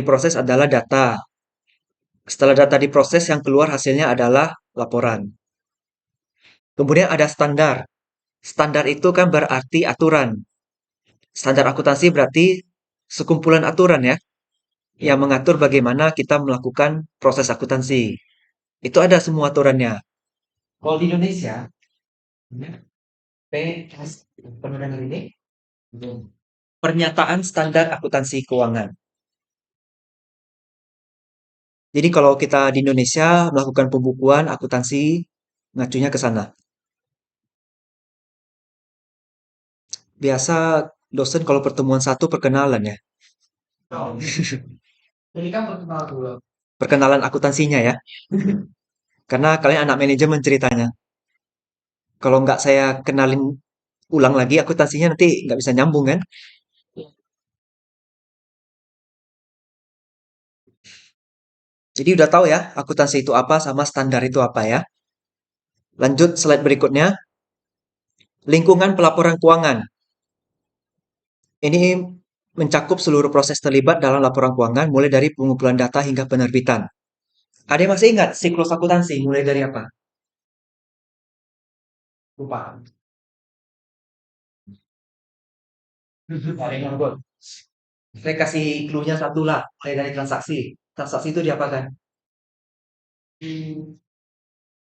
diproses adalah data. Setelah data diproses, yang keluar hasilnya adalah laporan. Kemudian ada standar. Standar itu kan berarti aturan. Standar akuntansi berarti sekumpulan aturan ya, yang mengatur bagaimana kita melakukan proses akuntansi. Itu ada semua aturannya. Kalau di Indonesia, PS, pernah dengar ini? Pernyataan standar akuntansi keuangan. Jadi kalau kita di Indonesia melakukan pembukuan akuntansi, ngacunya ke sana. Biasa dosen kalau pertemuan satu perkenalan ya. Jadi kan perkenalan dulu. Perkenalan akuntansinya ya. Karena kalian anak manajemen ceritanya. Kalau nggak saya kenalin ulang lagi akuntansinya nanti nggak bisa nyambung kan. Jadi udah tahu ya akuntansi itu apa sama standar itu apa ya. Lanjut slide berikutnya. Lingkungan pelaporan keuangan. Ini mencakup seluruh proses terlibat dalam laporan keuangan mulai dari pengumpulan data hingga penerbitan. Ada yang masih ingat siklus akuntansi mulai dari apa? Lupa. Ada yang nganggur. Saya kasih clue-nya satu lah, mulai dari transaksi. Transaksi itu diapakan?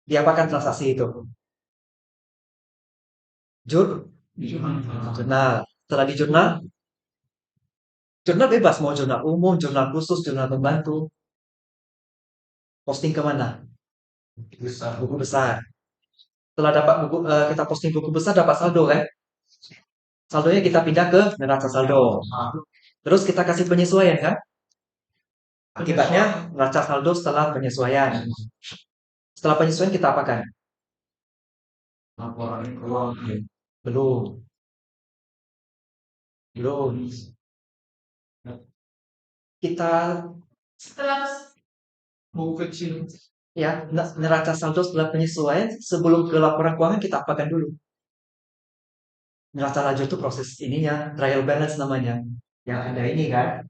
Diapakan transaksi itu? Jur? Jurnal. Setelah di jurnal, jurnal bebas mau jurnal umum, jurnal khusus, jurnal pembantu. Posting kemana? Buku besar. Setelah dapat buku, kita posting buku besar dapat saldo kan? Saldonya kita pindah ke neraca saldo. Terus kita kasih penyesuaian kan? Akibatnya neraca saldo setelah penyesuaian. Setelah penyesuaian kita apakan? Laporan keuangan. Belum. Belum. Kita setelah buku kecil ya neraca saldo setelah penyesuaian sebelum ke laporan keuangan kita apakan dulu? Neraca saldo itu proses ininya trial balance namanya. Yang ada ini kan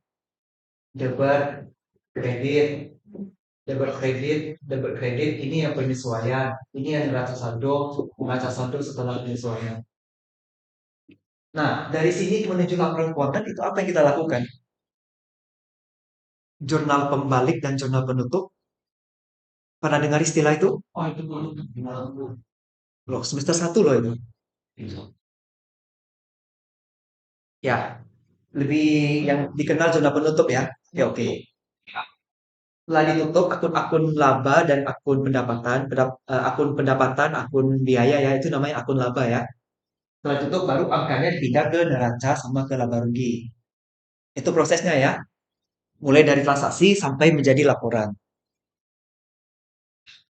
debit, kredit, debit kredit ini yang penyesuaian. Ini yang neraca saldo setelah penyesuaian. Nah, dari sini menuju laporan keuangan itu apa yang kita lakukan? Jurnal pembalik dan jurnal penutup. Pernah dengar istilah itu? Oh, itu loh, semester 1 loh itu. Ya, lebih yang dikenal zona penutup ya. Oke, oke. Setelah ditutup akun-akun laba dan akun pendapatan, akun pendapatan, akun biaya ya itu namanya akun laba ya. Setelah tutup baru angkanya dipindah ke neraca sama ke laba rugi. Itu prosesnya ya. Mulai dari transaksi sampai menjadi laporan.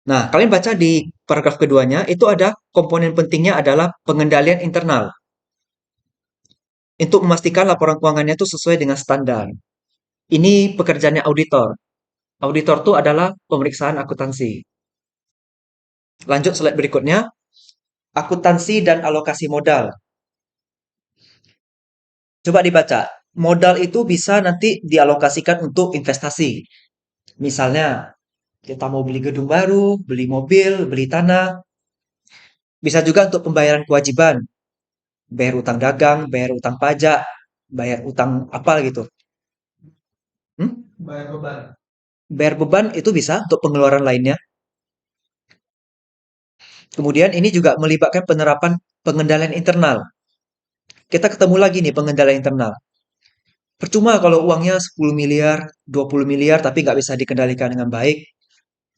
Nah, kalian baca di paragraf keduanya itu ada komponen pentingnya adalah pengendalian internal. Untuk memastikan laporan keuangannya itu sesuai dengan standar. Ini pekerjaannya auditor. Auditor itu adalah pemeriksaan akuntansi. Lanjut slide berikutnya. Akuntansi dan alokasi modal. Coba dibaca. Modal itu bisa nanti dialokasikan untuk investasi. Misalnya, kita mau beli gedung baru, beli mobil, beli tanah. Bisa juga untuk pembayaran kewajiban. Bayar utang dagang, bayar utang pajak, bayar utang apa gitu. Bayar beban. Bayar beban itu bisa untuk pengeluaran lainnya. Kemudian ini juga melibatkan penerapan pengendalian internal. Kita ketemu lagi nih pengendalian internal. Percuma kalau uangnya 10 miliar, 20 miliar tapi nggak bisa dikendalikan dengan baik.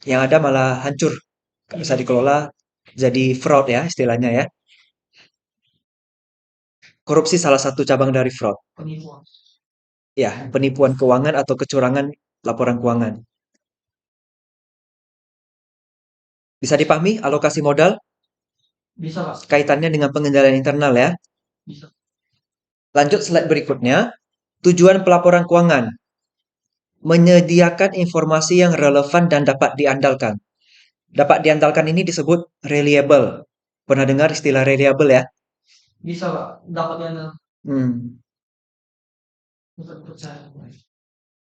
Yang ada malah hancur. Nggak bisa dikelola. Jadi fraud ya istilahnya ya. Korupsi salah satu cabang dari fraud. Penipuan. Ya, penipuan keuangan atau kecurangan laporan keuangan. Bisa dipahami alokasi modal? Bisa, Pak. Kaitannya dengan pengendalian internal ya. Bisa. Lanjut slide berikutnya. Tujuan pelaporan keuangan. Menyediakan informasi yang relevan dan dapat diandalkan. Dapat diandalkan ini disebut reliable. Pernah dengar istilah reliable ya? Bisa, Pak. Dapat diandalkan.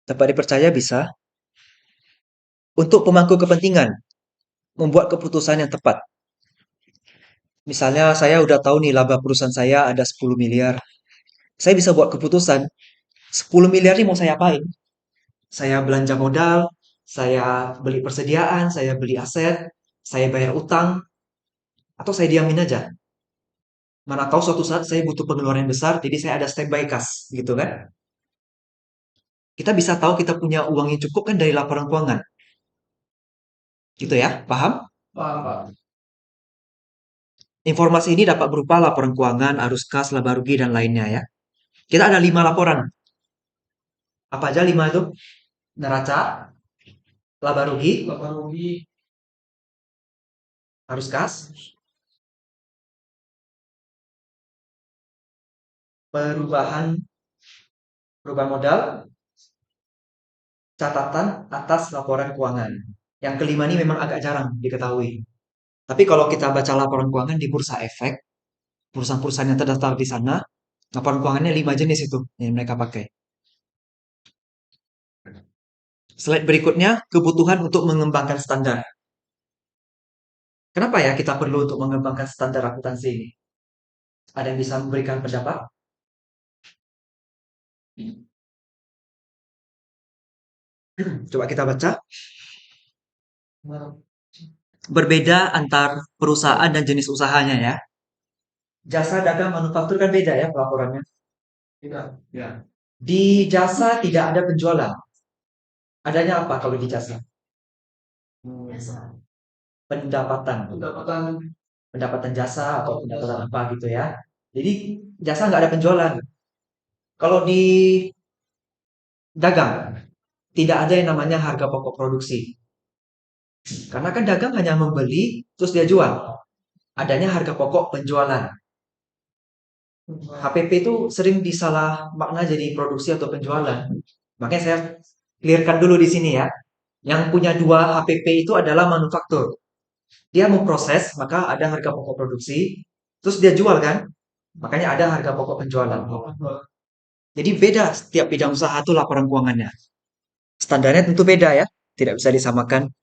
Dapat dipercaya bisa. Untuk pemangku kepentingan, membuat keputusan yang tepat. Misalnya saya udah tahu nih laba perusahaan saya ada 10 miliar. Saya bisa buat keputusan 10 miliar ini mau saya apain? Saya belanja modal, saya beli persediaan, saya beli aset, saya bayar utang, atau saya diamin aja. Mana tahu suatu saat saya butuh pengeluaran yang besar, jadi saya ada standby cash, gitu kan? Kita bisa tahu kita punya uang yang cukup kan dari laporan keuangan, gitu ya? Paham? Paham, Pak. Informasi ini dapat berupa laporan keuangan, arus kas, laba rugi, dan lainnya ya. Kita ada 5 laporan. Apa aja 5 itu? Neraca, laba rugi, arus kas, perubahan perubahan modal, catatan atas laporan keuangan. Yang kelima ini memang agak jarang diketahui. Tapi kalau kita baca laporan keuangan di Bursa Efek, perusahaan-perusahaan yang terdaftar di sana, laporan keuangannya 5 jenis itu yang mereka pakai. Slide berikutnya, kebutuhan untuk mengembangkan standar. Kenapa ya kita perlu untuk mengembangkan standar akuntansi ini? Ada yang bisa memberikan pendapat? Coba kita baca. Berbeda antar perusahaan dan jenis usahanya ya. Jasa dagang manufaktur kan beda ya pelaporannya. Tidak. Ya. Di jasa tidak ada penjualan. Adanya apa kalau di jasa? Pendapatan. Pendapatan jasa atau pendapatan apa gitu ya. Jadi jasa nggak ada penjualan. Kalau di dagang tidak ada yang namanya harga pokok produksi. Karena kan dagang hanya membeli terus dia jual. Adanya harga pokok penjualan. HPP itu sering disalah makna jadi produksi atau penjualan. Makanya saya clearkan dulu di sini ya. Yang punya dua HPP itu adalah manufaktur. Dia mau proses, maka ada harga pokok produksi, terus dia jual kan? Makanya ada harga pokok penjualan. Jadi beda setiap bidang usaha itu laporan keuangannya. Standarnya tentu beda ya, tidak bisa disamakan.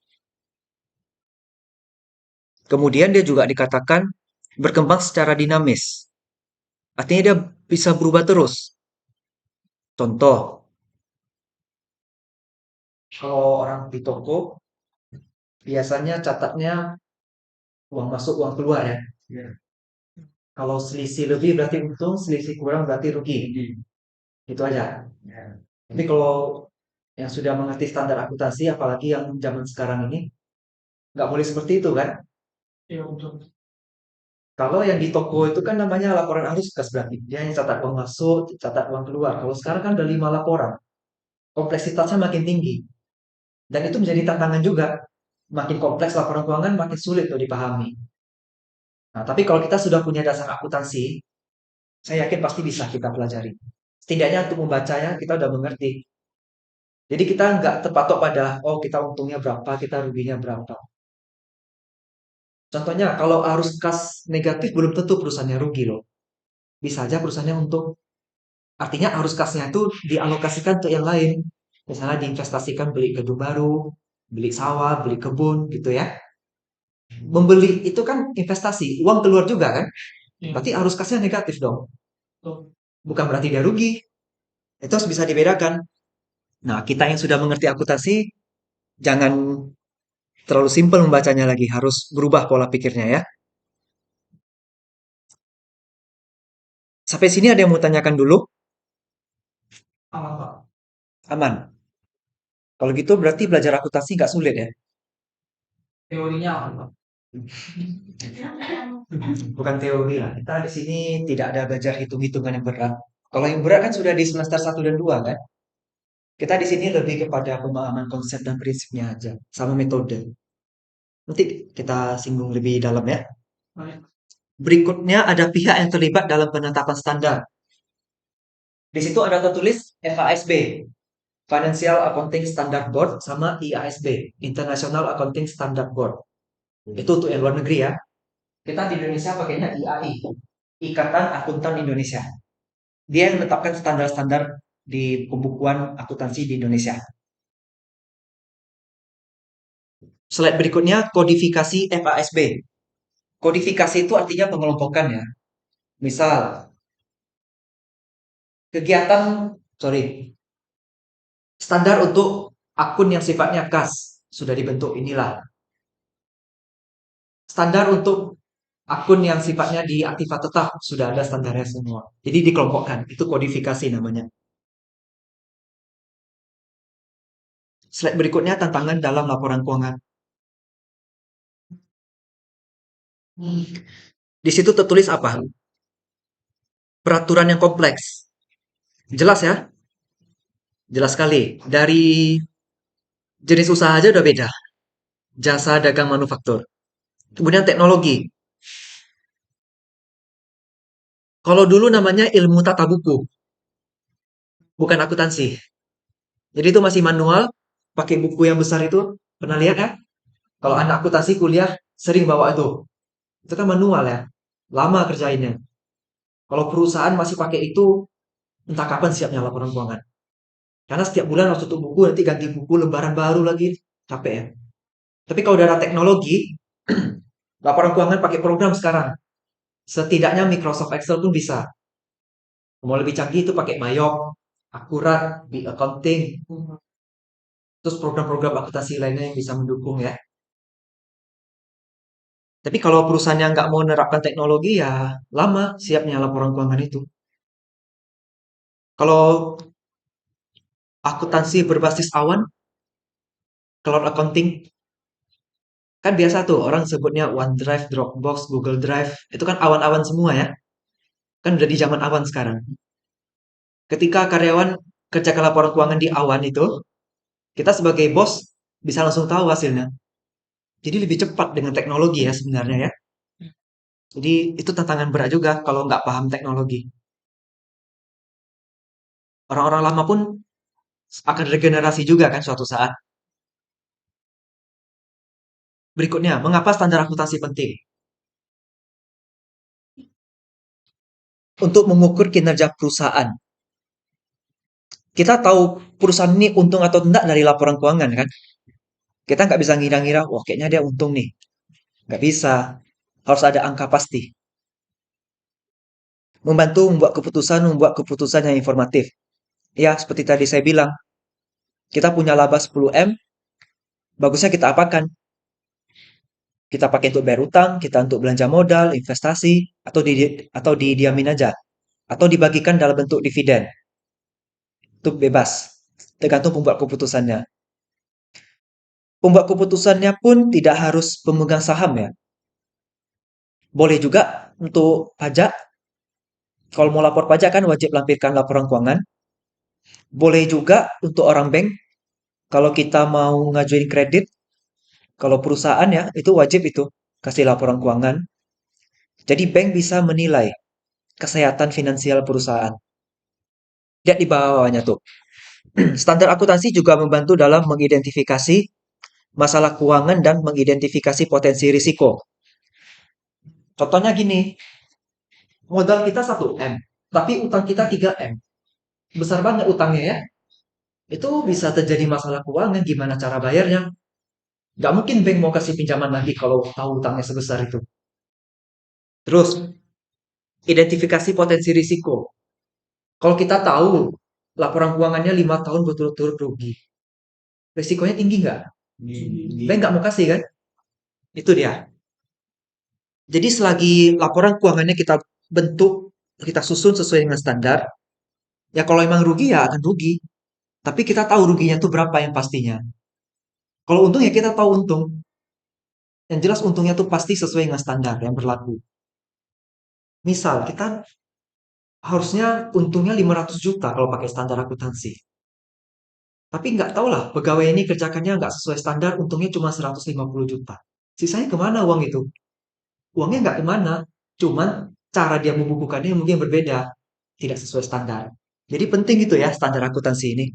Kemudian dia juga dikatakan berkembang secara dinamis. Artinya dia bisa berubah terus. Contoh, kalau orang di toko biasanya catatnya uang masuk, uang keluar ya. Kalau selisih lebih berarti untung, selisih kurang berarti rugi. Itu aja. Tapi kalau yang sudah mengerti standar akuntansi, apalagi yang zaman sekarang ini, nggak boleh seperti itu kan? Iya, betul. Kalau yang di toko itu kan namanya laporan arus kas berarti. Dia hanya catat uang masuk, catat uang keluar. Kalau sekarang kan ada 5 laporan. Kompleksitasnya makin tinggi. Dan itu menjadi tantangan juga. Makin kompleks laporan keuangan, makin sulit tuh dipahami. Nah, tapi kalau kita sudah punya dasar akuntansi, saya yakin pasti bisa kita pelajari. Setidaknya untuk membacanya, kita udah mengerti. Jadi kita nggak terpatok pada, oh kita untungnya berapa, kita ruginya berapa. Contohnya, kalau arus kas negatif belum tentu perusahaannya rugi loh. Bisa aja perusahaannya untung. Artinya arus kasnya itu dialokasikan untuk yang lain. Misalnya diinvestasikan beli gedung baru, beli sawah, beli kebun gitu ya. Membeli itu kan investasi, uang keluar juga kan? Berarti arus kasnya negatif dong. Bukan berarti dia rugi. Itu harus bisa dibedakan. Nah, kita yang sudah mengerti akuntansi, jangan terlalu simpel membacanya lagi. Harus berubah pola pikirnya ya. Sampai sini ada yang mau tanyakan dulu? Aman, Pak. Aman. Kalau gitu berarti belajar akuntansi nggak sulit ya? Teorinya aman, Pak. Bukan teori lah. Kita di sini tidak ada belajar hitung-hitungan yang berat. Kalau yang berat kan sudah di semester 1 dan 2 kan? Kita di sini lebih kepada pemahaman konsep dan prinsipnya aja, sama metode. Nanti kita singgung lebih dalam ya. Berikutnya ada pihak yang terlibat dalam penetapan standar. Di situ ada tertulis FASB, Financial Accounting Standard Board, sama IASB, International Accounting Standard Board. Itu untuk yang luar negeri ya. Kita di Indonesia pakainya IAI, Ikatan Akuntan Indonesia. Dia yang menetapkan standar-standar di pembukuan akuntansi di Indonesia. Slide berikutnya kodifikasi FASB. Kodifikasi itu artinya pengelompokan ya. Misal, kegiatan, sorry, standar untuk akun yang sifatnya kas sudah dibentuk inilah. Standar untuk akun yang sifatnya diaktifkan tetap sudah ada standarnya semua. Jadi dikelompokkan, itu kodifikasi namanya. Slide berikutnya tantangan dalam laporan keuangan. Di situ tertulis apa? Peraturan yang kompleks. Jelas ya? Jelas sekali. Dari jenis usaha aja udah beda. Jasa dagang manufaktur. Kemudian teknologi. Kalau dulu namanya ilmu tata buku, bukan akuntansi. Jadi itu masih manual, pakai buku yang besar itu. Pernah lihat ya? Kalau anak akuntansi kuliah sering bawa itu. Itu kan manual ya. Lama kerjainnya. Kalau perusahaan masih pakai itu, entah kapan siapnya laporan keuangan. Karena setiap bulan harus tutup buku, nanti ganti buku, lembaran baru lagi. Capek ya. Tapi kalau udah ada teknologi, laporan keuangan pakai program sekarang. Setidaknya Microsoft Excel pun bisa. Mau lebih canggih itu pakai Mayok, Akurat, Big Accounting, terus program-program akuntansi lainnya yang bisa mendukung ya. Tapi kalau perusahaan yang nggak mau menerapkan teknologi ya lama siapnya laporan keuangan itu. Kalau akuntansi berbasis awan, cloud accounting, kan biasa tuh orang sebutnya OneDrive, Dropbox, Google Drive, itu kan awan-awan semua ya. Kan udah di zaman awan sekarang. Ketika karyawan kerjakan laporan keuangan di awan itu, kita sebagai bos bisa langsung tahu hasilnya. Jadi lebih cepat dengan teknologi ya sebenarnya ya. Jadi itu tantangan berat juga kalau nggak paham teknologi. Orang-orang lama pun akan regenerasi juga kan suatu saat. Berikutnya, mengapa standar akuntansi penting? Untuk mengukur kinerja perusahaan. Kita tahu perusahaan ini untung atau tidak dari laporan keuangan kan? Kita nggak bisa ngira-ngira, wah kayaknya dia untung nih. Nggak bisa. Harus ada angka pasti. Membantu membuat keputusan yang informatif. Ya, seperti tadi saya bilang, kita punya laba 10M, bagusnya kita apakan? Kita pakai untuk bayar utang, kita untuk belanja modal, investasi, atau didiamin aja, atau dibagikan dalam bentuk dividen. Itu bebas, tergantung pembuat keputusannya. Pembuat keputusannya pun tidak harus pemegang saham ya. Boleh juga untuk pajak, kalau mau lapor pajak kan wajib lampirkan laporan keuangan. Boleh juga untuk orang bank, kalau kita mau ngajuin kredit, kalau perusahaan ya, itu wajib itu, kasih laporan keuangan. Jadi bank bisa menilai kesehatan finansial perusahaan. Lihat di bawahnya tuh. Standar akuntansi juga membantu dalam mengidentifikasi masalah keuangan dan mengidentifikasi potensi risiko. Contohnya gini, modal kita 1M, tapi utang kita 3M. Besar banget utangnya ya. Itu bisa terjadi masalah keuangan, gimana cara bayarnya. Nggak mungkin bank mau kasih pinjaman lagi kalau tahu utangnya sebesar itu. Terus, identifikasi potensi risiko. Kalau kita tahu laporan keuangannya 5 tahun berturut-turut rugi, risikonya tinggi nggak? Bank nggak mau kasih kan? Itu dia. Jadi selagi laporan keuangannya kita bentuk, kita susun sesuai dengan standar, ya kalau emang rugi ya akan rugi. Tapi kita tahu ruginya tuh berapa yang pastinya. Kalau untung ya kita tahu untung. Yang jelas untungnya tuh pasti sesuai dengan standar yang berlaku. Misal kita harusnya untungnya 500 juta kalau pakai standar akuntansi. Tapi nggak tahu lah, pegawai ini kerjakannya nggak sesuai standar, untungnya cuma 150 juta. Sisanya kemana uang itu? Uangnya nggak kemana, cuman cara dia membukukannya mungkin berbeda, tidak sesuai standar. Jadi penting itu ya standar akuntansi ini.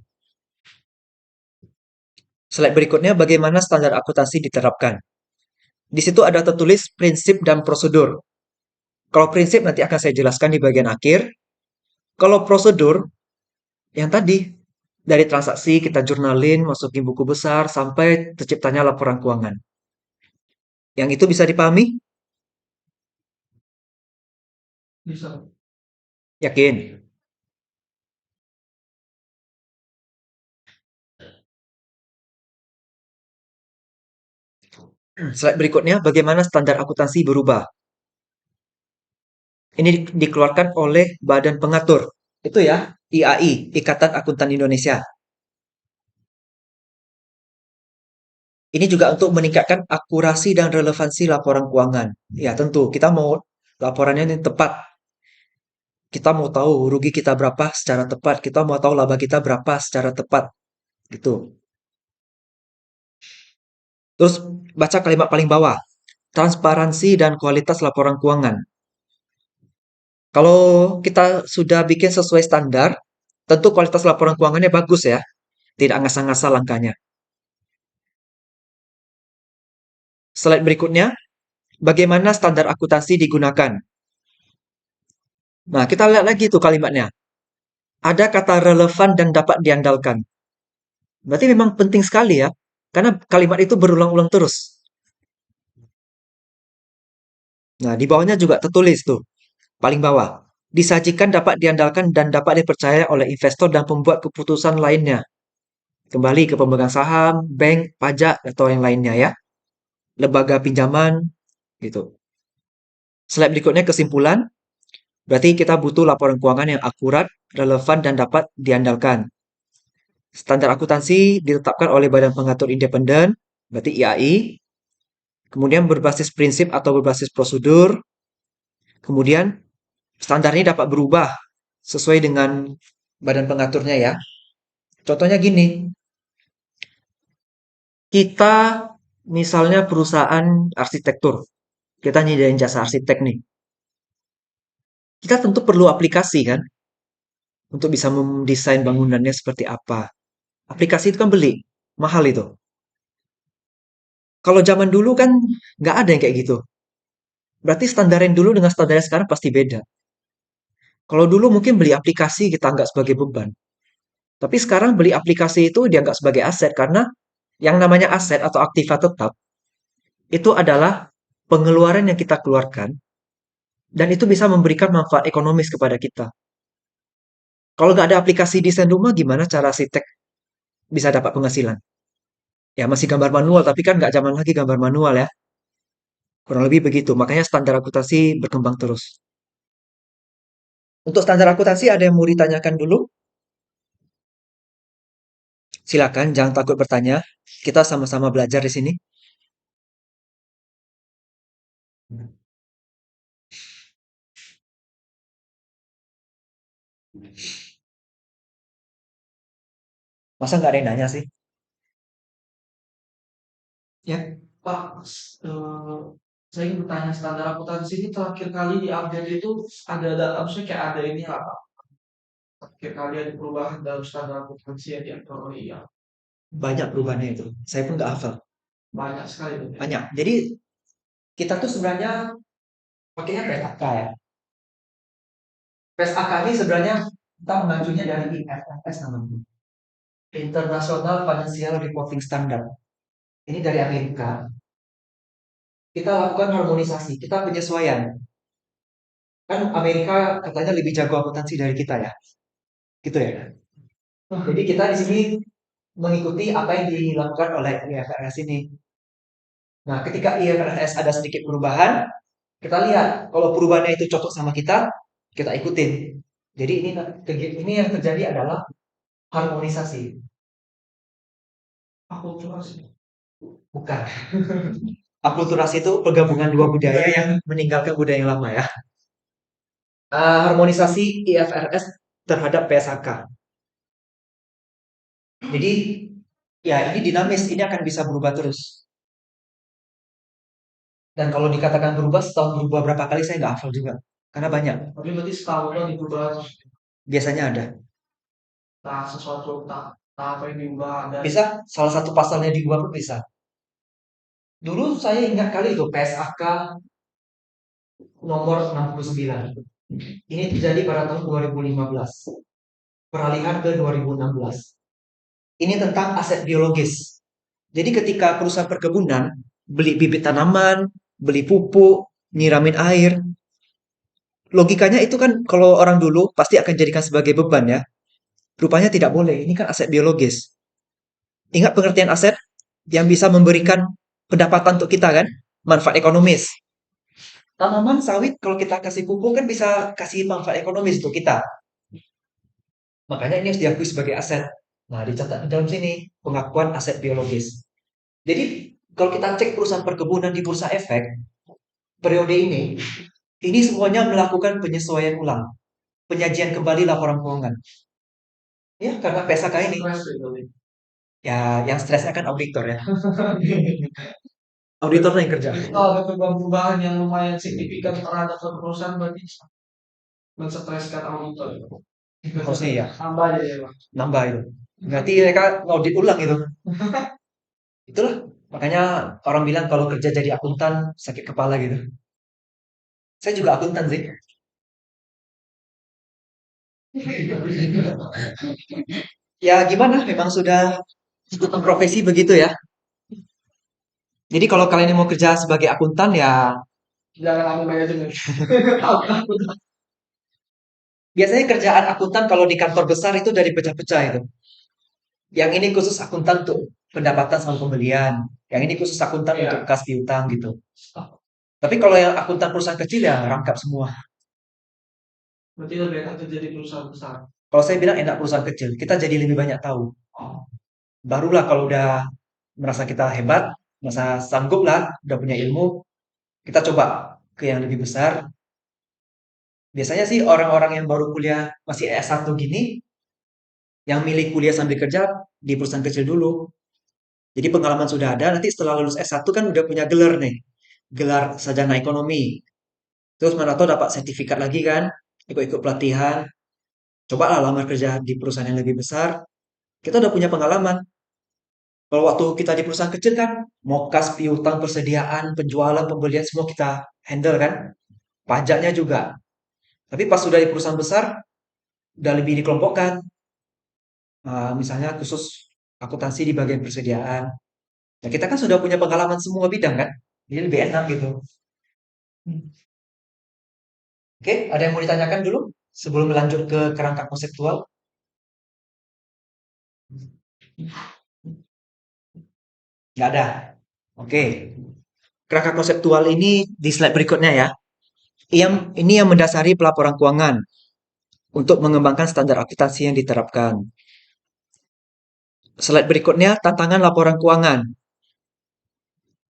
Slide berikutnya bagaimana standar akuntansi diterapkan. Di situ ada tertulis prinsip dan prosedur. Kalau prinsip nanti akan saya jelaskan di bagian akhir. Kalau prosedur Yang tadi, dari transaksi kita jurnalin, masukin buku besar, sampai terciptanya laporan keuangan. Yang itu bisa dipahami? Bisa. Yakin? Slide berikutnya, bagaimana standar akuntansi berubah? Ini dikeluarkan oleh Badan Pengatur. Itu ya, IAI, Ikatan Akuntan Indonesia. Ini juga untuk meningkatkan akurasi dan relevansi laporan keuangan. Ya, tentu kita mau laporannya ini tepat. Kita mau tahu rugi kita berapa secara tepat. Kita mau tahu laba kita berapa secara tepat. Gitu. Terus baca kalimat paling bawah. Transparansi dan kualitas laporan keuangan. Kalau kita sudah bikin sesuai standar, tentu kualitas laporan keuangannya bagus ya. Tidak ngasal-ngasal angkanya. Slide berikutnya, bagaimana standar akuntansi digunakan? Nah, kita lihat lagi tuh kalimatnya. Ada kata relevan dan dapat diandalkan. Berarti memang penting sekali ya, karena kalimat itu berulang-ulang terus. Nah, di bawahnya juga tertulis tuh, paling bawah. Disajikan dapat diandalkan dan dapat dipercaya oleh investor dan pembuat keputusan lainnya. Kembali ke pemegang saham, bank, pajak, atau yang lainnya ya. Lembaga pinjaman, gitu. Slide berikutnya kesimpulan. Berarti kita butuh laporan keuangan yang akurat, relevan, dan dapat diandalkan. Standar akuntansi ditetapkan oleh Badan Pengatur Independen, berarti IAI. Kemudian berbasis prinsip atau berbasis prosedur. Kemudian standar ini dapat berubah sesuai dengan badan pengaturnya ya. Contohnya gini, kita misalnya perusahaan arsitektur, kita nyediain jasa arsitek nih. Kita tentu perlu aplikasi kan, untuk bisa mendesain bangunannya seperti apa. Aplikasi itu kan beli, mahal itu. Kalau zaman dulu kan nggak ada yang kayak gitu. Berarti standarin dulu dengan standarnya sekarang pasti beda. Kalau dulu mungkin beli aplikasi kita anggap sebagai beban. Tapi sekarang beli aplikasi itu dianggap sebagai aset karena yang namanya aset atau aktiva tetap itu adalah pengeluaran yang kita keluarkan dan itu bisa memberikan manfaat ekonomis kepada kita. Kalau nggak ada aplikasi desain rumah, gimana cara arsitek bisa dapat penghasilan? Ya masih gambar manual, tapi kan nggak zaman lagi gambar manual ya. Kurang lebih begitu. Makanya standar akuntansi berkembang terus. Untuk standar akuntansi ada yang mau ditanyakan dulu? Silakan, jangan takut bertanya. Kita sama-sama belajar di sini. Masa nggak ada yang nanya sih? Ya, Pak, eh, saya ingin bertanya standar akuntansi ini terakhir kali diupdate itu ada maksudnya kayak ada ini lah Pak. Terakhir kali ada perubahan dalam standar akuntansi yang diatur oleh IA. Banyak perubahannya itu. Saya pun nggak hafal. Banyak sekali. Banyak. Jadi kita tuh sebenarnya pakainya PSAK ya. PSAK ini sebenarnya kita mengacunya dari IFRS namanya. International Financial Reporting Standard. Ini dari Amerika. Kita lakukan harmonisasi, kita penyesuaian. Kan Amerika katanya lebih jago akuntansi dari kita ya. Gitu ya. Jadi kita di sini mengikuti apa yang dilakukan oleh IFRS ini. Nah, ketika IFRS ada sedikit perubahan, kita lihat kalau perubahannya itu cocok sama kita ikutin. Jadi ini yang terjadi adalah harmonisasi. Akulturasi. Bukan. Akulturasi itu penggabungan dua budaya yang meninggalkan budaya yang lama ya. Harmonisasi IFRS terhadap PSHK. Jadi ya ini dinamis, ini akan bisa berubah terus. Dan kalau dikatakan berubah, setahun berubah berapa kali saya nggak hafal juga. Karena banyak. Tapi berarti setahunnya diubah. Biasanya ada. Nah, sesuatu tak apa yang diubah ada. Bisa, salah satu pasalnya diubah pun bisa. Dulu saya ingat kali itu PSAK nomor 69. Ini terjadi pada tahun 2015. peralihan ke 2016. Ini tentang aset biologis. Jadi ketika perusahaan perkebunan beli bibit tanaman, beli pupuk, nyiramin air, logikanya itu kan kalau orang dulu pasti akan jadikan sebagai beban ya. Rupanya tidak boleh. Ini kan aset biologis. Ingat pengertian aset yang bisa memberikan pendapatan untuk kita kan? Manfaat ekonomis. Tanaman sawit kalau kita kasih pupuk kan bisa kasih manfaat ekonomis untuk kita. Makanya ini harus diakui sebagai aset. Nah, dicatat di dalam sini pengakuan aset biologis. Jadi kalau kita cek perusahaan perkebunan di Bursa Efek periode ini semuanya melakukan penyesuaian ulang, penyajian kembali laporan keuangan. Ya, karena PSK ini. Ya, yang stresnya kan auditor ya. Auditornya yang kerja. Itu ada perubahan yang lumayan signifikan terhadap suatu perusahaan berarti menstreskan auditor. Harusnya ya, Tambah aja ya, Bang. nambah itu. Berarti mereka audit ulang itu. Itulah, makanya orang bilang kalau kerja jadi akuntan sakit kepala gitu. Saya juga akuntan sih. Ya gimana, memang sudah tuntutan profesi begitu ya. Jadi kalau kalian yang mau kerja sebagai akuntan ya Jangan ambil manajemen. biasanya kerjaan akuntan kalau di kantor besar itu dari pecah-pecah itu. Yang ini khusus akuntan untuk pendapatan sama pembelian. Yang ini khusus akuntan untuk Iya. kas piutang gitu. Tapi kalau yang akuntan perusahaan kecil ya rangkap semua. Berarti lebih enak kerja di perusahaan besar. Kalau saya bilang enak perusahaan kecil, kita jadi lebih banyak tahu. Barulah kalau udah merasa kita hebat, merasa sanggup lah, udah punya ilmu, kita coba ke yang lebih besar. Biasanya sih orang-orang yang baru kuliah masih S1 gini, yang milih kuliah sambil kerja di perusahaan kecil dulu. Jadi pengalaman sudah ada, nanti setelah lulus S1 kan udah punya gelar nih. Gelar sarjana ekonomi. Terus mana tahu dapat sertifikat lagi kan, ikut-ikut pelatihan. Coba lah lamar kerja di perusahaan yang lebih besar. Kita udah punya pengalaman. Kalau waktu kita di perusahaan kecil kan, mau kas, piutang, persediaan, penjualan, pembelian, semua kita handle kan. Pajaknya juga. Tapi pas sudah di perusahaan besar, udah lebih dikelompokkan. Misalnya khusus akuntansi di bagian persediaan. Ya kita kan sudah punya pengalaman semua bidang kan. Jadi lebih enak gitu. Oke, ada yang mau ditanyakan dulu sebelum lanjut ke kerangka konseptual? Nggak ada. Oke, kerangka konseptual ini di slide berikutnya ya. Ini yang mendasari pelaporan keuangan untuk mengembangkan standar akuntansi yang diterapkan. Slide berikutnya tantangan laporan keuangan.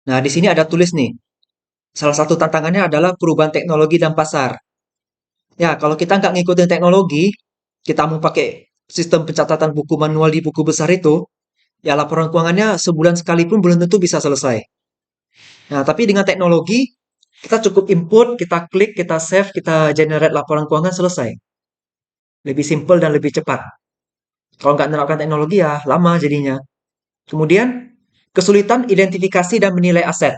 Nah, di sini ada tulis nih. Salah satu tantangannya adalah perubahan teknologi dan pasar. Ya, kalau kita nggak ngikutin teknologi, kita mau pakai sistem pencatatan buku manual di buku besar itu, ya laporan keuangannya sebulan sekali pun belum tentu bisa selesai. Nah, tapi dengan teknologi, kita cukup input, kita klik, kita save, kita generate laporan keuangan selesai. Lebih simple dan lebih cepat. Kalau nggak menerapkan teknologi ya lama jadinya. Kemudian, kesulitan identifikasi dan menilai aset.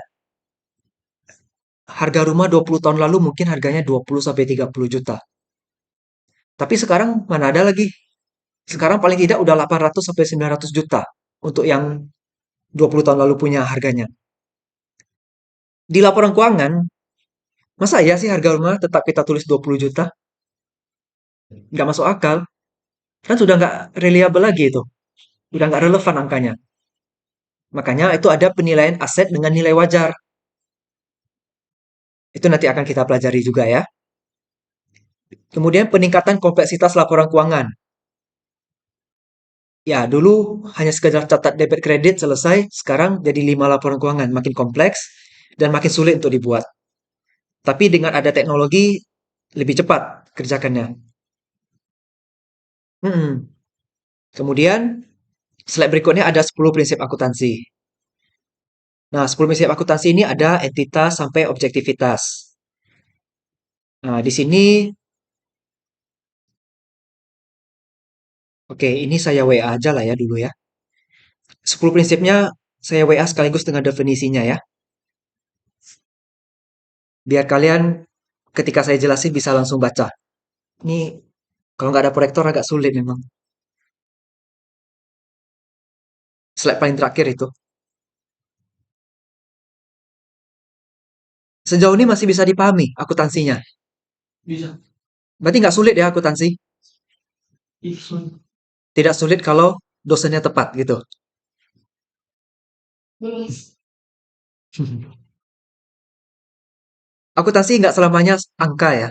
Harga rumah 20 tahun lalu mungkin harganya 20 sampai 30 juta. Tapi sekarang mana ada lagi? Sekarang paling tidak udah 800 sampai 900 juta untuk yang 20 tahun lalu punya harganya. Di laporan keuangan, masa ya sih harga rumah tetap kita tulis 20 juta? Nggak masuk akal. Kan sudah nggak reliable lagi itu. Udah nggak relevan angkanya. Makanya itu ada penilaian aset dengan nilai wajar. Itu nanti akan kita pelajari juga ya. Kemudian peningkatan kompleksitas laporan keuangan. Ya, dulu hanya sekedar catat debit kredit selesai, sekarang jadi 5 laporan keuangan, makin kompleks dan makin sulit untuk dibuat. Tapi dengan ada teknologi, lebih cepat kerjakannya. Hmm. Kemudian, slide berikutnya ada 10 prinsip akuntansi. Nah, 10 prinsip akuntansi ini ada entitas sampai objektivitas. Nah, di sini, oke, ini saya WA aja lah ya dulu ya. 10 prinsipnya saya WA sekaligus dengan definisinya ya. Biar kalian ketika saya jelasin bisa langsung baca. Ini Kalau nggak ada proyektor agak sulit memang. Slide paling terakhir itu. Sejauh ini masih bisa dipahami akuntansinya. Bisa. Berarti nggak sulit ya akuntansi? Itu. Tidak sulit kalau dosennya tepat gitu. Akuntansi nggak selamanya angka ya.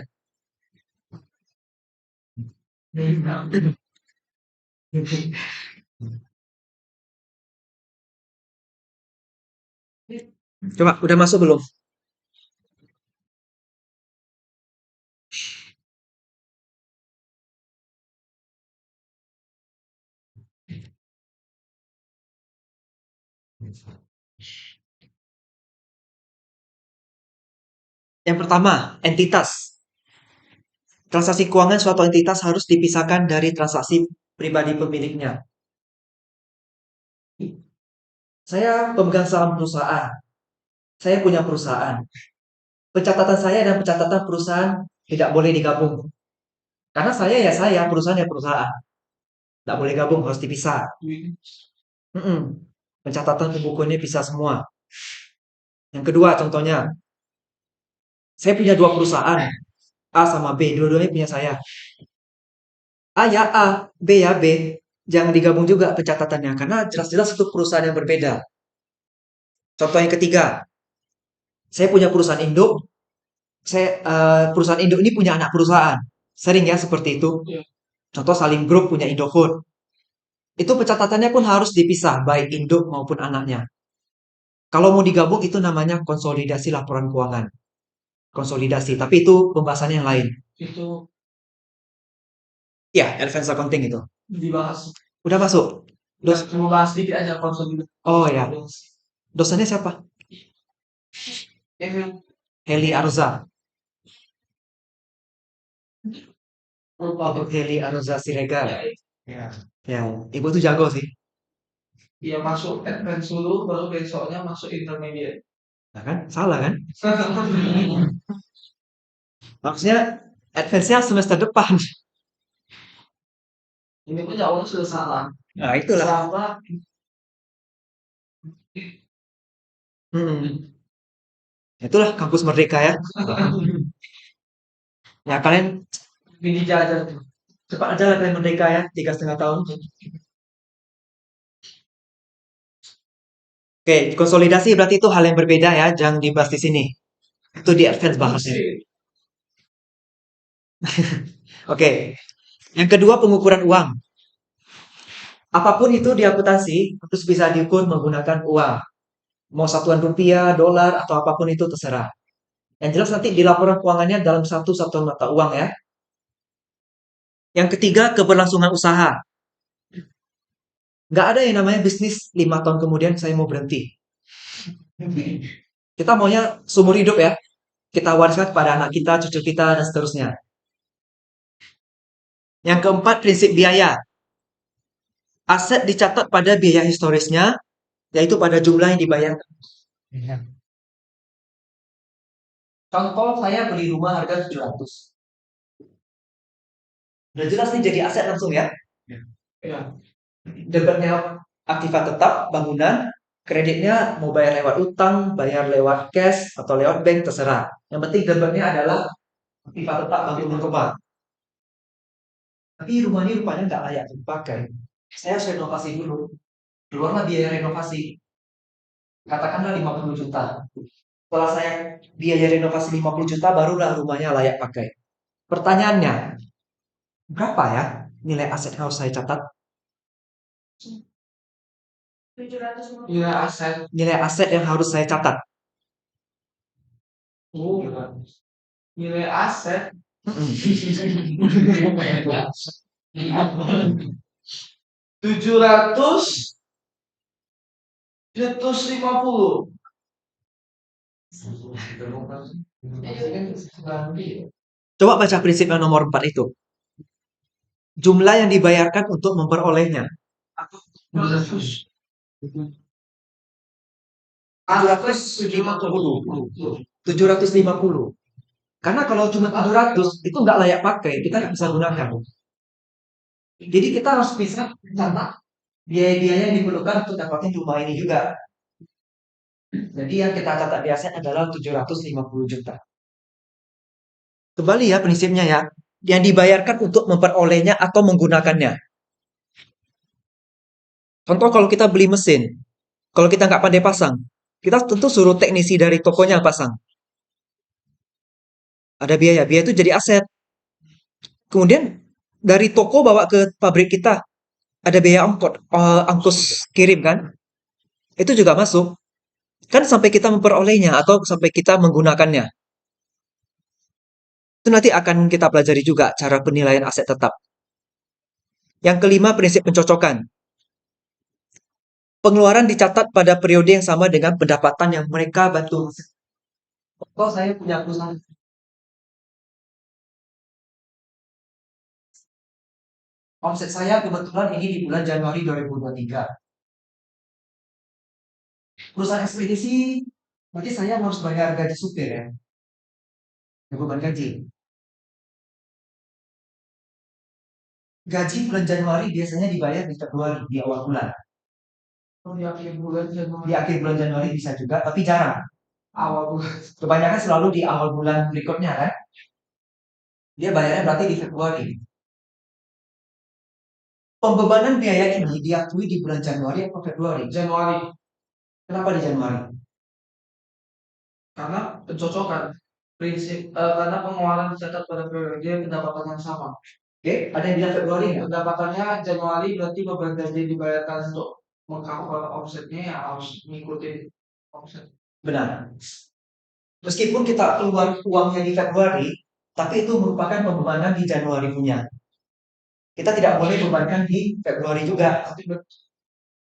Coba, udah masuk belum? Yang pertama, entitas. Transaksi keuangan suatu entitas harus dipisahkan dari transaksi pribadi pemiliknya. Saya pemegang saham perusahaan. Saya punya perusahaan. Pencatatan saya dan pencatatan perusahaan tidak boleh digabung. Karena saya, perusahaan ya perusahaan. Tidak boleh gabung, harus dipisah. Mm-mm. Pencatatan pembukuannya bisa semua. Yang kedua, contohnya, saya punya dua perusahaan, A sama B, dua-duanya punya saya. A ya A, B ya B. Jangan digabung juga pencatatannya, karena jelas-jelas itu perusahaan yang berbeda. Contoh yang ketiga, saya punya perusahaan induk, perusahaan induk ini punya anak perusahaan. Sering ya seperti itu. Iya. Contoh Salim Group punya Indofood. Itu pencatatannya pun harus dipisah, baik induk maupun anaknya. Kalau mau digabung itu namanya konsolidasi laporan keuangan. Konsolidasi, tapi itu pembahasannya yang lain. Itu Ya, advance accounting itu. dibahas. Udah masuk? Terus cuma bahas dikit aja konsolidasi. Oh ya, dosennya siapa? Heli Arza. Oh, Heli Arza Siregar. Ya, Ya, ibu tuh jago sih. dia masuk advance dulu, baru besoknya masuk intermediate. Nah kan, salah kan? Maksudnya advance-nya semester depan. Ini pun jawabannya sudah salah. Nah, itulah. Salah. Hmm. Itulah kampus merdeka ya. Ya kalian Ini jajan tuh. cepat aja lah kalian merdeka ya, 3,5 tahun. Oke, konsolidasi berarti itu hal yang berbeda ya, jangan dibahas di sini. Itu di advance bahasnya. Oke, yang kedua pengukuran uang. Apapun itu di akuntansi harus bisa diukur menggunakan uang. Mau satuan rupiah, dolar, atau apapun itu terserah. Yang jelas nanti di laporan keuangannya dalam satu satuan mata uang ya. Yang ketiga, keberlangsungan usaha. Nggak ada yang namanya bisnis 5 tahun kemudian saya mau berhenti. Kita maunya seumur hidup ya. Kita wariskan kepada anak kita, cucu kita, dan seterusnya. Yang keempat, prinsip biaya. Aset dicatat pada biaya historisnya, yaitu pada jumlah yang dibayarkan. Contoh saya beli rumah harga 700. Udah jelas nih jadi aset langsung ya. Ya. Debitnya aktiva tetap bangunan, kreditnya mau bayar lewat utang, bayar lewat cash atau lewat bank terserah. Yang penting debitnya adalah aktiva tetap bangunan rumah. Tapi rumah ini rupanya nggak layak dipakai. Saya harus renovasi dulu. Keluarlah biaya renovasi. Katakanlah 50 juta. Setelah saya biaya renovasi 50 juta, barulah rumahnya layak pakai. Pertanyaannya, berapa ya nilai aset yang harus saya catat? Nilai aset. Nilai aset yang harus saya catat. Oh, nilai aset. Tujuh ratus 750. Coba baca prinsip yang nomor 4 itu. Jumlah yang dibayarkan untuk memperolehnya. 750. Karena kalau cuma 700 itu nggak layak pakai, kita nggak bisa gunakan. Jadi kita harus bisa catat biaya-biaya yang diperlukan untuk dapatin rumah ini juga. Jadi yang kita catat di aset adalah 750 juta. Kembali ya prinsipnya ya. Yang dibayarkan untuk memperolehnya atau menggunakannya. Contoh kalau kita beli mesin, kalau kita nggak pandai pasang, kita tentu suruh teknisi dari tokonya pasang. Ada biaya, biaya itu jadi aset. Kemudian dari toko bawa ke pabrik kita, ada biaya ongkos kirim kan? Itu juga masuk. Kan sampai kita memperolehnya atau sampai kita menggunakannya. Itu nanti akan kita pelajari juga cara penilaian aset tetap. Yang kelima, prinsip pencocokan. Pengeluaran dicatat pada periode yang sama dengan pendapatan yang mereka bantu. Oh, saya punya perusahaan. Omset saya kebetulan ini di bulan Januari 2023. Perusahaan ekspedisi, berarti saya harus bayar gaji supir ya. Beban gaji. Gaji bulan Januari biasanya dibayar di Februari, di awal bulan. Oh, di akhir bulan Januari. Di akhir bulan Januari bisa juga, tapi jarang. Awal bulan. Kebanyakan selalu di awal bulan berikutnya kan. Dia bayarnya berarti di Februari. Pembebanan biaya ini diakui di bulan Januari atau Februari? Januari. Kenapa di Januari? Karena pencocokan prinsip karena pengeluaran dicatat pada periode pendapatan yang sama. Oke, ada yang bilang Februari nggak? Pendapatannya Januari berarti beban gaji dibayarkan untuk mengcover omsetnya ya harus mengikuti omset. Benar. Meskipun kita keluar uangnya di Februari, tapi itu merupakan pembebanan di Januari punya. Kita tidak boleh bebankan di Februari juga.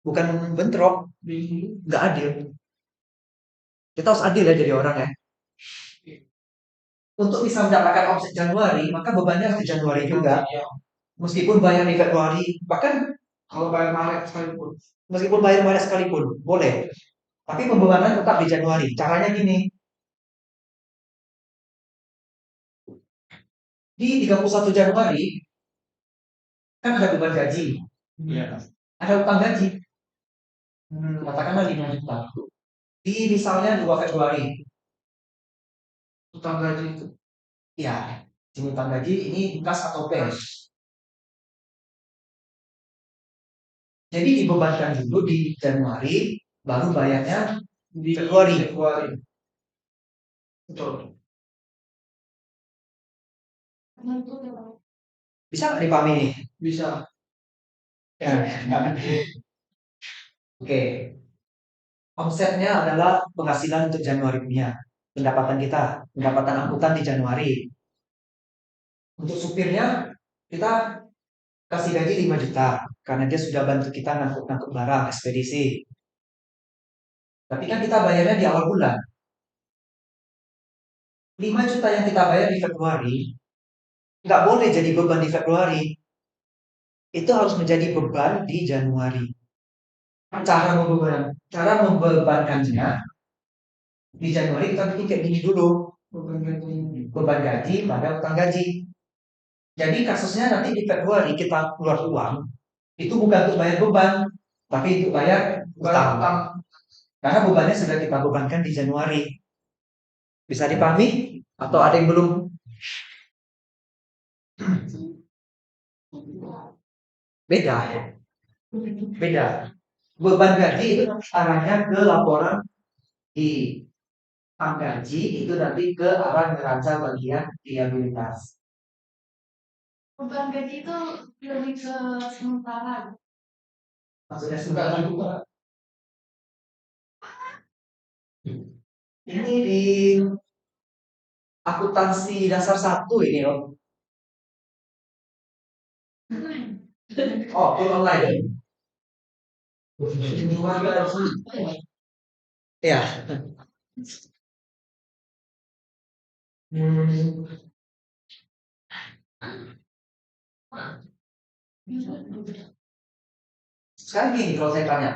Bukan bentrok, nggak adil. Kita harus adil ya jadi orang ya. Untuk bisa mendapatkan omset Januari, maka bebannya harus di Januari juga. Meskipun bayar di Februari, bahkan Kalau bayar Maret sekalipun. meskipun bayar Maret sekalipun, boleh. Tapi pembebanan tetap di Januari. Caranya gini, di 31 Januari, kan ada beban gaji. Iya. Ada utang gaji. Katakanlah 5 juta. Di misalnya 2 Februari. Utang gaji itu. Ya, utang gaji ini kas atau cash. Jadi dibebankan dulu di Januari, baru bayarnya Di Februari. Februari. Betul. Bisa nggak dipahami nih? Bisa. Ya. Oke. Omsetnya adalah penghasilan untuk Januari punya. Pendapatan kita, pendapatan angkutan di Januari. Untuk supirnya, kita kasih gaji 5 juta. Karena dia sudah bantu kita ngangkut-ngangkut barang, ekspedisi. Tapi kan kita bayarnya di awal bulan. 5 juta yang kita bayar di Februari, nggak boleh jadi beban di Februari. Itu harus menjadi beban di Januari. Cara membebankannya di Januari kita bikin kayak gini dulu. Beban gaji pada utang gaji. Jadi kasusnya nanti di Februari kita keluar uang, itu bukan untuk bayar beban, tapi untuk bayar utang. Karena bebannya sudah kita bebankan di Januari. Bisa dipahami? Atau ada yang belum? Beda. Beda. Beban gaji itu arahnya ke laporan di gaji itu nanti ke arah neraca bagian liabilitas. Beban gaji itu lebih ke sementara. Maksudnya sebentar juga. Ini di akuntansi dasar 1 ini loh. Oh, full online. Ya. Sekarang gini kalau saya tanya,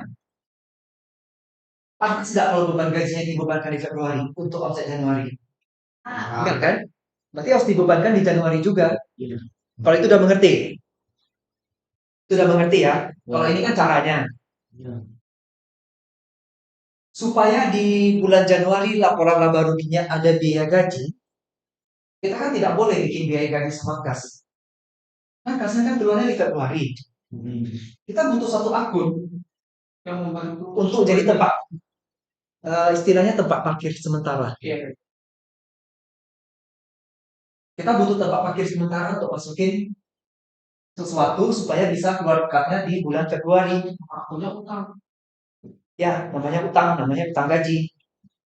pantas nggak kalau beban gajinya dibebankan di Februari untuk omset Januari? Enggak kan? Berarti harus dibebankan di Januari juga. Kalau itu udah mengerti. Sudah mengerti ya? Kalau ini kan caranya. Supaya di bulan Januari laporan laba ruginya ada biaya gaji, kita kan tidak boleh bikin biaya gaji sama kas. Kan kasnya kan keluarnya di Februari. Kita butuh satu akun yang membantu untuk jadi tempat istilahnya tempat parkir sementara. Iya. Kita butuh tempat parkir sementara untuk masukin sesuatu supaya bisa keluar cardnya di bulan Februari. Akunnya utang. Ya, namanya utang gaji.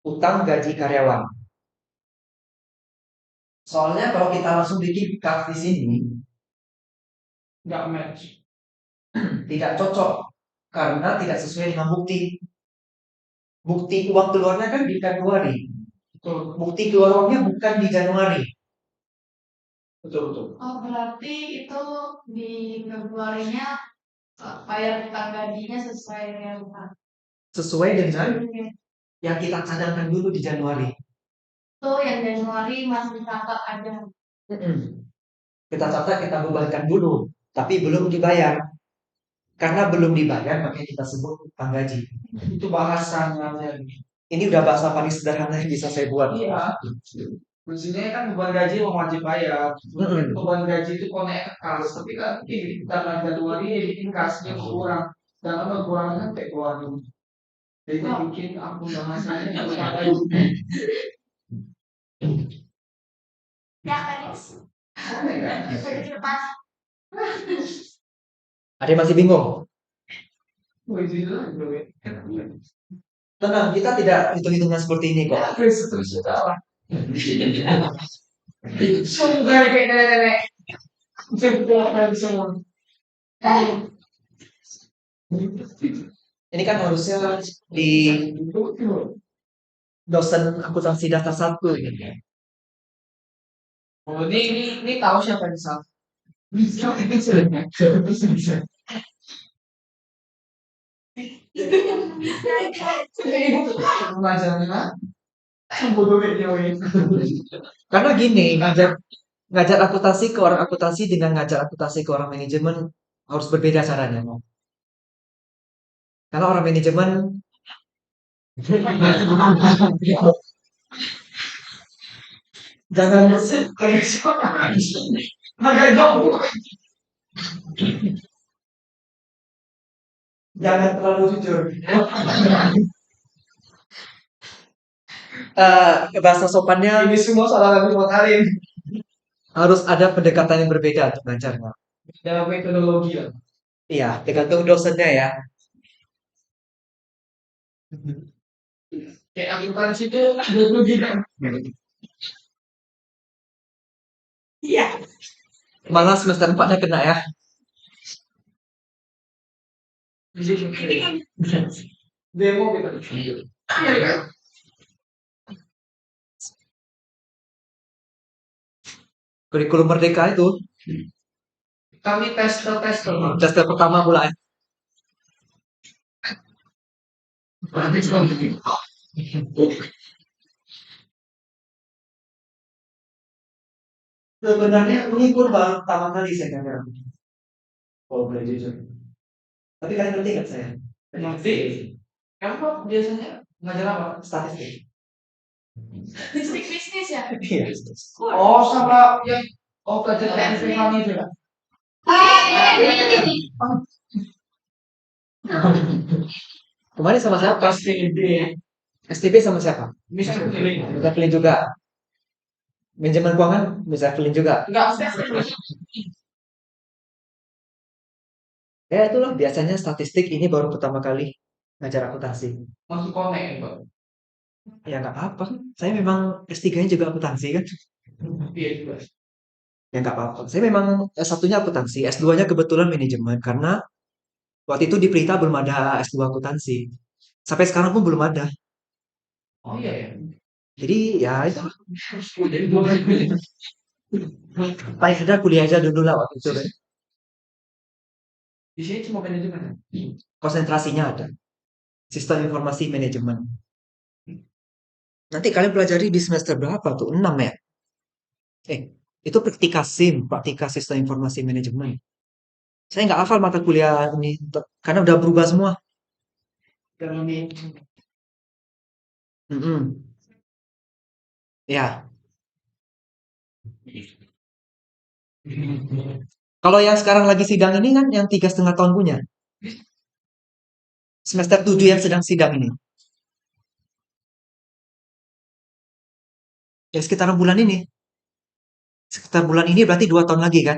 Utang gaji karyawan. Soalnya kalau kita langsung bikin card di sini, Nggak match. tidak cocok karena tidak sesuai dengan bukti. Bukti uang keluarnya kan di Februari. Betul. Bukti keluar uangnya bukan di Januari. Betul. Oh, berarti itu di Februarinya bayar utang gajinya sesuai dengan utang. Sesuai dengan yang kita cadangkan dulu di Januari. Itu yang Januari masih dicatat ada. Kita catat, kita bebankan dulu, tapi belum dibayar. Karena belum dibayar, makanya kita sebut utang gaji. Itu bahasanya. Ini udah bahasa paling sederhana yang bisa saya buat. Iya. Maksudnya kan beban gaji memang wajib bayar. Beban gaji itu konek ke kas, tapi kan di tanggal Januari dia bikin kasnya berkurang. Sedangkan berkurangnya kan Februari. Jadi dia bikin akun bahasanya yang ada. Ya, Alex. Di depan. Ada yang masih bingung? Oh, itu lah, bro. Tenang, kita tidak hitung-hitungan seperti ini kok. Terus salah. Semua kayak nenek-nenek. Semua. Ini kan harusnya di dosen akuntansi dasar 1 ini. Oh, ini tahu siapa yang salah. Pelajarannya bodoh kayak dia. Karena gini, ngajar akuntansi ke orang akuntansi dengan ngajar akuntansi ke orang manajemen harus berbeda caranya. Karena orang manajemen jangan Agak jauh. jangan terlalu jujur. Bahasa sopannya Ini semua salah lagi buat Harim. harus ada pendekatan yang berbeda untuk ngajarnya. Dalam metodologi lah. Iya, tergantung dosennya ya. Kayak akuntansi itu metodologi kan. Iya. Malah semester 4-nya kena ya. Demo kita. Iya kan? Kurikulum Merdeka itu Kami tes tester pertama pula ya. Sebenarnya ini pun baru pertama kali saya ngajar. Kalau boleh jujur. Tapi kalian ngerti nggak saya? Nanti kamu kok biasanya ngajar apa? Statistik. Bisnis bisnis ya. Iya. Oh, sama yang belajar TNP kami itu ya. Kemarin sama siapa? Pasti ide. STB sama siapa? Bisa pilih. Bisa pilih juga. Manajemen keuangan bisa pilih juga. Enggak. Ya itulah biasanya statistik ini baru pertama kali ngajar akuntansi. Masuk konek ya, Pak. Ya nggak apa-apa. Saya memang S3-nya juga akuntansi kan. Iya juga. Ya nggak apa-apa. Saya memang S1-nya akuntansi, S2-nya kebetulan manajemen karena waktu itu di Pelita belum ada S2 akuntansi. Sampai sekarang pun belum ada. Oh iya ya. Jadi ya itu Jadi dua kali. paling ada kuliah aja dulu lah waktu itu kan. Di sini cuma manajemen. Konsentrasinya ada. Sistem informasi manajemen. Nanti kalian pelajari di semester berapa tuh? 6 ya? Itu praktika SIM, praktika sistem informasi manajemen. Saya nggak hafal mata kuliah ini karena udah berubah semua. Kalau ini Mm-mm. Ya, kalau yang sekarang lagi sidang ini kan yang 3,5 tahun punya. Semester 7 yang sedang sidang ini. Ya sekitaran bulan ini. Sekitar bulan ini berarti 2 tahun lagi kan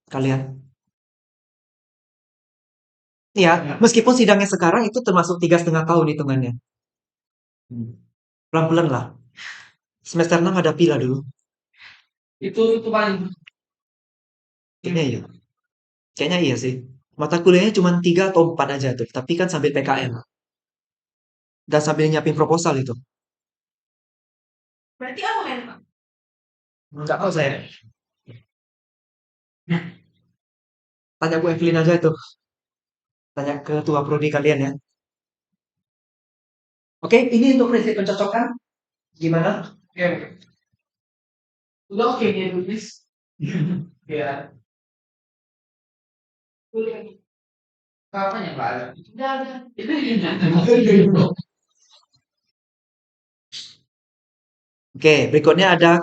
kalian. Ya, meskipun sidangnya sekarang itu termasuk 3,5 tahun hitungannya. Hmm. Pelan-pelan lah. Semester 6 hadapi lah dulu. itu paling Kayaknya iya. Kayaknya iya sih. Mata kuliahnya cuma 3 atau 4 aja tuh. Tapi kan sambil PKM. Dan sambil nyiapin proposal itu. Berarti online, Pak? Nggak tahu saya. Tanya Bu Evelyn aja itu. Tanya ke ketua prodi kalian ya. Oke, ini untuk prinsip pencocokan. Gimana? oke. Udah oke dia tulis. Ya. Kapan ya Mbak? Udah. Oke, berikutnya ada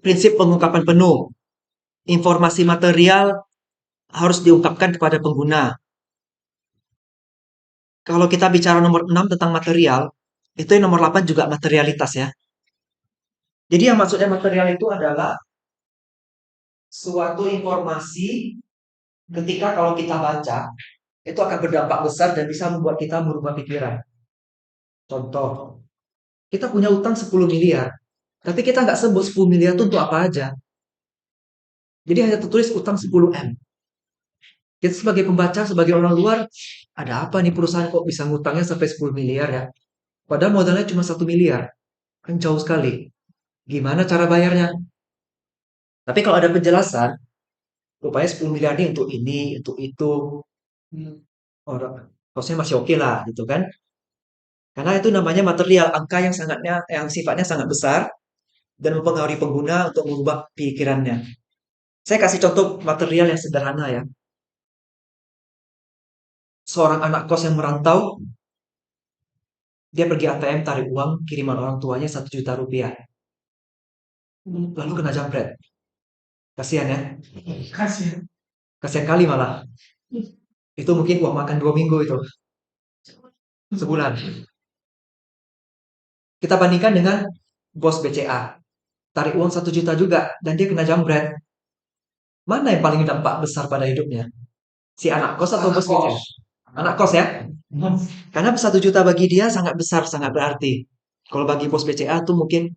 prinsip pengungkapan penuh. Informasi material harus diungkapkan kepada pengguna. Kalau kita bicara nomor 6 tentang material, itu yang nomor 8 juga materialitas ya. Jadi yang maksudnya material itu adalah suatu informasi ketika kalau kita baca, itu akan berdampak besar dan bisa membuat kita merubah pikiran. Contoh, kita punya utang 10 miliar, tapi kita nggak sebut 10 miliar itu untuk apa aja. Jadi hanya tertulis utang 10 M. Kita sebagai pembaca, sebagai orang luar, ada apa nih perusahaan kok bisa ngutangnya sampai 10 miliar ya? Padahal modalnya cuma 1 miliar. Kan jauh sekali. Gimana cara bayarnya? Tapi kalau ada penjelasan, rupanya 10 miliar ini untuk ini, untuk itu. Oh, kosnya masih oke lah, gitu kan? Karena itu namanya material, angka yang sifatnya sangat besar dan mempengaruhi pengguna untuk mengubah pikirannya. Saya kasih contoh material yang sederhana ya. Seorang anak kos yang merantau, dia pergi ATM tarik uang kiriman orang tuanya 1 juta rupiah. Lalu kena jambret. Kasihan ya. Kasih. Kasihan kali malah. Itu mungkin uang makan 2 minggu itu. Sebulan. Kita bandingkan dengan bos BCA. Tarik uang 1 juta juga. Dan dia kena jambret. Mana yang paling dampak besar pada hidupnya? Si anak kos atau bos BCA? Anak kos ya. Karena 1 juta bagi dia sangat besar, sangat berarti. Kalau bagi bos BCA tuh mungkin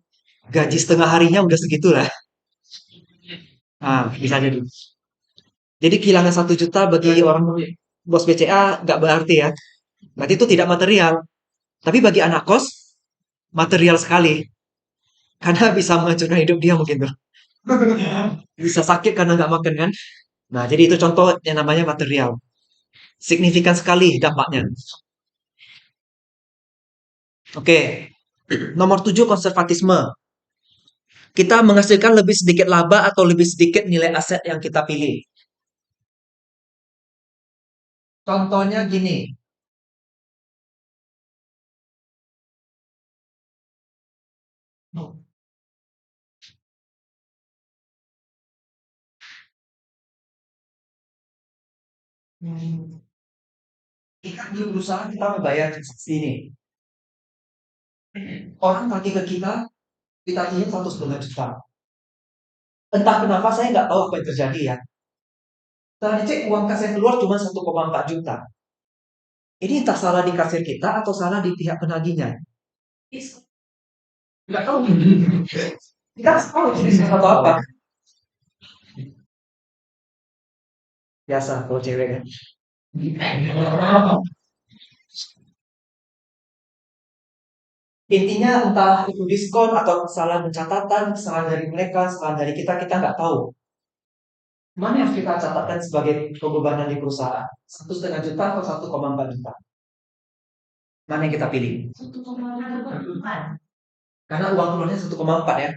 gaji setengah harinya udah segitulah. Nah, bisa jadi. Jadi kehilangan 1 juta bagi orang bos BCA nggak berarti ya. Berarti itu tidak material. Tapi bagi anak kos, material sekali. Karena bisa menghancurkan hidup dia mungkin tuh. Bisa sakit karena nggak makan kan. Nah, jadi itu contoh yang namanya material. Signifikan sekali dampaknya. Oke, nomor 7 konservatisme. Kita menghasilkan lebih sedikit laba atau lebih sedikit nilai aset yang kita pilih. Contohnya gini. Kita di perusahaan kita membayar transaksi ini. Orang tagih ke kita, kita tagihnya 1,5 juta. Entah kenapa saya nggak tahu apa yang terjadi ya. Setelah dicek uang kas yang keluar cuma 1,4 juta. Ini entah salah di kasir kita atau salah di pihak penagihnya. Nggak tahu. Kita nggak tahu ini atau apa. Biasa kalau cewek kan. Intinya entah itu diskon atau kesalahan pencatatan, kesalahan dari mereka, kesalahan dari kita nggak tahu. Mana yang kita catatkan sebagai kebebanan di perusahaan? 1,5 juta atau 1,4 juta? Mana yang kita pilih? 1,4. Karena uang keluarnya 1,4 ya.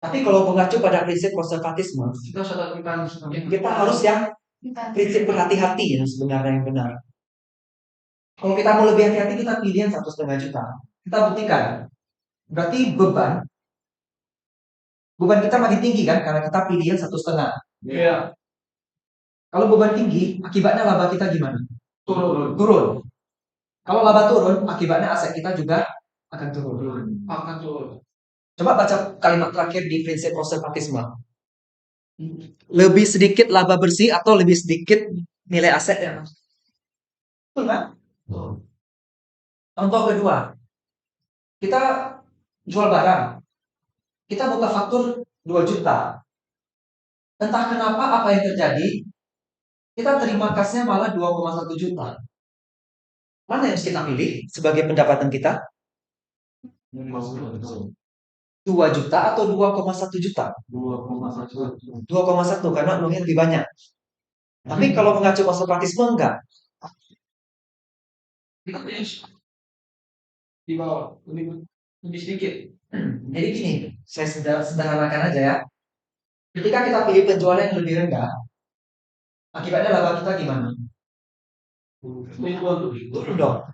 Tapi kalau mengacu pada prinsip konservatisme, Kita sudah tentang kita harus yang Prinsip berhati-hati yang sebenarnya yang benar. Kalau kita mau lebih hati-hati, kita pilih yang 1,5 juta. Kita buktikan. Berarti beban kita makin tinggi kan, karena kita pilih yang 1,5. Iya. Kalau beban tinggi, akibatnya laba kita gimana? Turun. Turun. Kalau laba turun, akibatnya aset kita juga akan turun. Akan turun. Coba baca kalimat terakhir di prinsip konservatisme. Lebih sedikit laba bersih atau lebih sedikit nilai asetnya. Betul kan? Contoh kedua, kita jual barang. Kita buka faktur 2 juta. Entah kenapa apa yang terjadi, kita terima kasnya malah 2,1 juta. Mana yang harus kita pilih sebagai pendapatan kita? 2 juta atau 2,1 juta? 2,1 karena uangnya lebih banyak. Tapi kalau mengacu konservatisme enggak. Di bawah. Lebih sedikit. Jadi gini, saya sederhanakan aja ya. Ketika kita pilih penjualan yang lebih rendah, akibatnya laba kita gimana? Turun dong.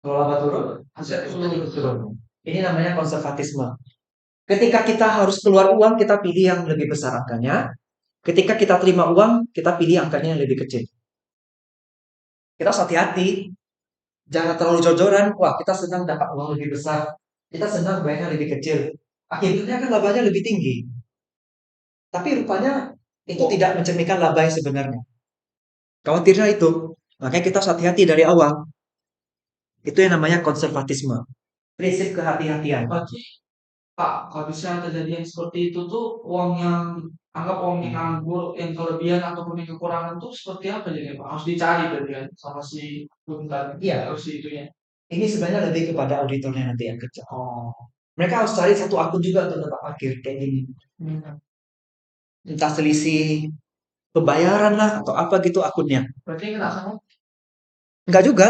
Kalau laba turun, aset turun. Ini namanya konservatisme. Ketika kita harus keluar uang, kita pilih yang lebih besar angkanya. Ketika kita terima uang, kita pilih angkanya yang lebih kecil. Kita harus hati-hati. Jangan terlalu jor-joran. Wah, kita senang dapat uang lebih besar. Kita senang bayarnya lebih kecil. Akhirnya kan labanya lebih tinggi. Tapi rupanya itu tidak mencerminkan laba yang sebenarnya. Khawatirnya itu. Makanya kita harus hati-hati dari awal. Itu yang namanya konservatisme. Prinsip kehati-hatian. Berarti Pak, kalau bisa terjadi yang seperti itu tuh uang yang anggap uang yang nganggur, yang kelebihan ataupun yang kekurangan tuh seperti apa jadi Pak? Harus dicari berarti kan sama si akuntan. Iya. Harus si itunya. Ini sebenarnya lebih kepada auditornya nanti yang kerja. Oh. Mereka harus cari satu akun juga untuk tempat parkir kayak gini. Entah selisih pembayaran lah atau apa gitu akunnya. Berarti kena sama? Enggak juga.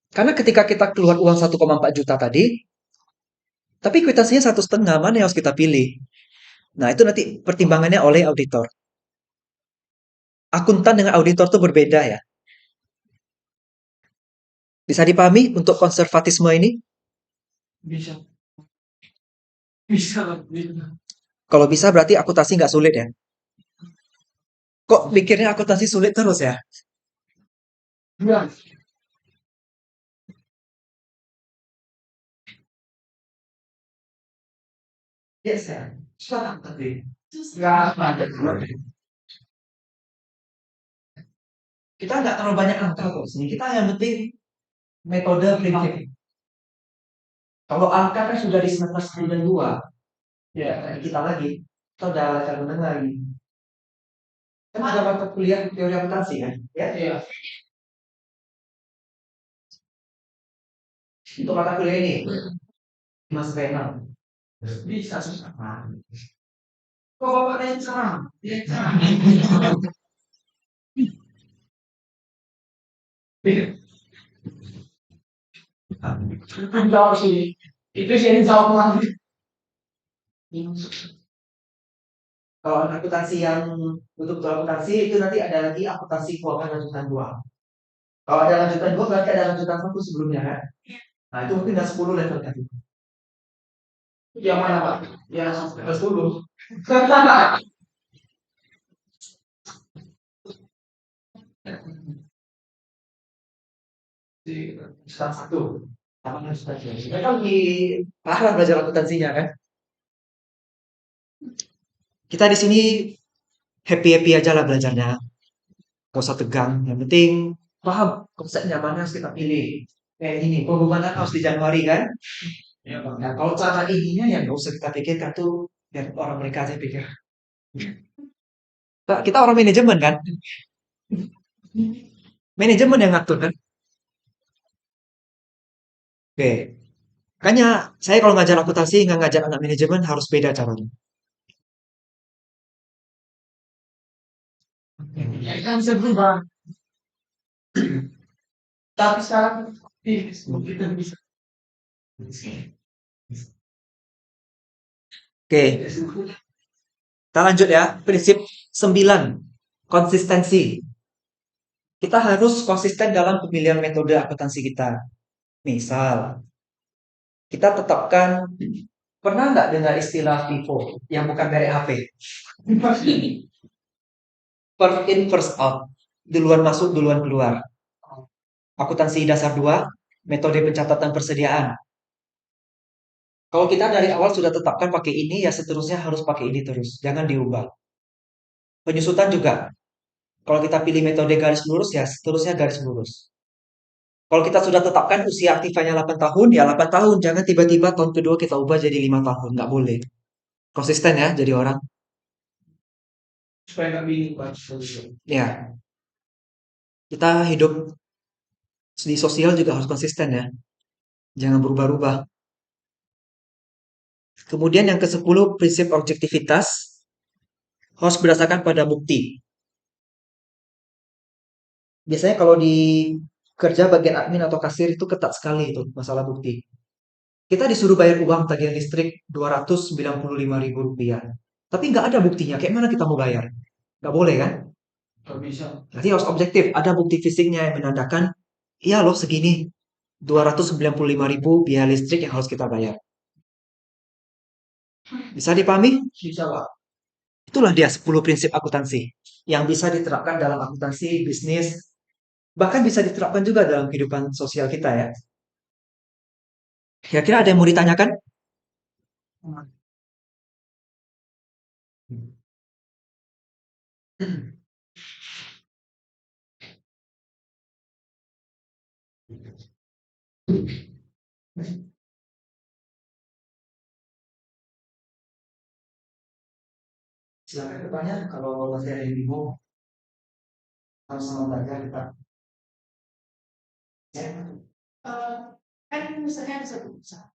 Karena ketika kita keluar uang 1,4 juta tadi, tapi kwitansinya 1,5, mana yang harus kita pilih? Nah, itu nanti pertimbangannya oleh auditor. Akuntan dengan auditor itu berbeda ya. Bisa dipahami untuk konservatisme ini? Bisa. Bisa lah. Kalau bisa berarti akuntansi nggak sulit ya. Kok pikirnya akuntansi sulit terus ya? Iya. Yes ya. Susah tapi. Nggak ada. Kita nggak terlalu banyak angka kok sini. Kita yang penting metode prinsip. Kalau angka kan sudah di semester 1 dan 2. Ya, kayak kita lagi. Kita udah cara menengah lagi. Kan ada mata kuliah teori akuntansi kan? Ya. Iya. Untuk mata kuliah ini, Mas Renal. Bisa susah. Kok bapak yang serang? Dia serang. Jauh sih. Itu sih yang jauh banget. Kalau akuntansi yang untuk akuntansi itu nanti ada lagi akuntansi keuangan lanjutan 2. Kalau ada lanjutan 2 berarti ada lanjutan 1 sebelumnya kan? Nah, itu mungkin udah 10 level kan. Yang mana Pak? Yang 10. Di lanjutan 1. Apa lanjutan 2? Kita kan di parah belajar akuntansinya kan? Kita di sini happy-happy aja lah belajarnya. Gak usah tegang. Yang penting paham konsepnya mana harus kita pilih. Kayak gini, pembebanan harus di Januari kan? Ya Pak. Nah, kalau cara ininya ya nggak usah kita pikirkan tuh, biar orang mereka aja pikir. Nah, kita orang manajemen kan? Manajemen yang ngatur kan? Oke. Makanya saya kalau ngajar akuntansi nggak ngajar anak manajemen harus beda caranya. Ya kan bisa berubah. Tapi sekarang kita bisa. Oke. Kita lanjut ya. Prinsip 9. Konsistensi. Kita harus konsisten dalam pemilihan metode akuntansi kita. Misal, kita tetapkan, pernah nggak dengar istilah FIFO yang bukan merek HP? First in, first out. Duluan masuk, duluan keluar. Akuntansi dasar 2, metode pencatatan persediaan. Kalau kita dari awal sudah tetapkan pakai ini, ya seterusnya harus pakai ini terus. Jangan diubah. Penyusutan juga. Kalau kita pilih metode garis lurus, ya seterusnya garis lurus. Kalau kita sudah tetapkan usia aktifanya 8 tahun, ya 8 tahun. Jangan tiba-tiba tahun kedua kita ubah jadi 5 tahun. Nggak boleh. Konsisten ya jadi orang. Supaya nggak bingung Pak. Ya, kita hidup di sosial juga harus konsisten ya. Jangan berubah-ubah. Kemudian yang ke-10, prinsip objektivitas harus berdasarkan pada bukti. Biasanya kalau di kerja bagian admin atau kasir itu ketat sekali itu masalah bukti. Kita disuruh bayar uang tagihan listrik Rp295.000. Tapi nggak ada buktinya. Kayak mana kita mau bayar? Nggak boleh kan? Nggak bisa. Berarti harus objektif. Ada bukti fisiknya yang menandakan, iya loh segini. 295.000 biaya listrik yang harus kita bayar. Bisa dipahami? Bisa Pak. Itulah dia 10 prinsip akuntansi yang bisa diterapkan dalam akuntansi, bisnis, bahkan bisa diterapkan juga dalam kehidupan sosial kita ya. Kira-kira ada yang mau ditanyakan? Silakan bertanya kalau masih ada yang bingung. Sama-sama belajar kita. Ya. Kan misalnya ada satu perusahaan.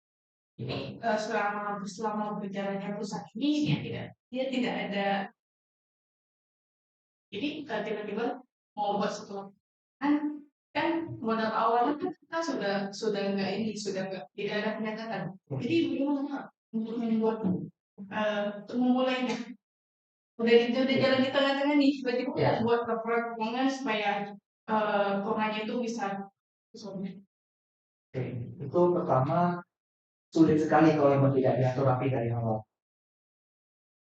Ini selama berjalannya perusahaan ini dia tidak ada. Jadi tiba-tiba mau buat satu kan modal awalnya kan kita sudah nggak ini sudah nggak tidak ada peningkatan. Jadi bagaimana untuk membuat untuk memulainya? Udah jalan di tengah-tengah nih, tiba-tiba Ya. buat laporan keuangan supaya keuangannya itu bisa soalnya. Oke, itu pertama sulit sekali kalau memang tidak diatur rapi dari awal.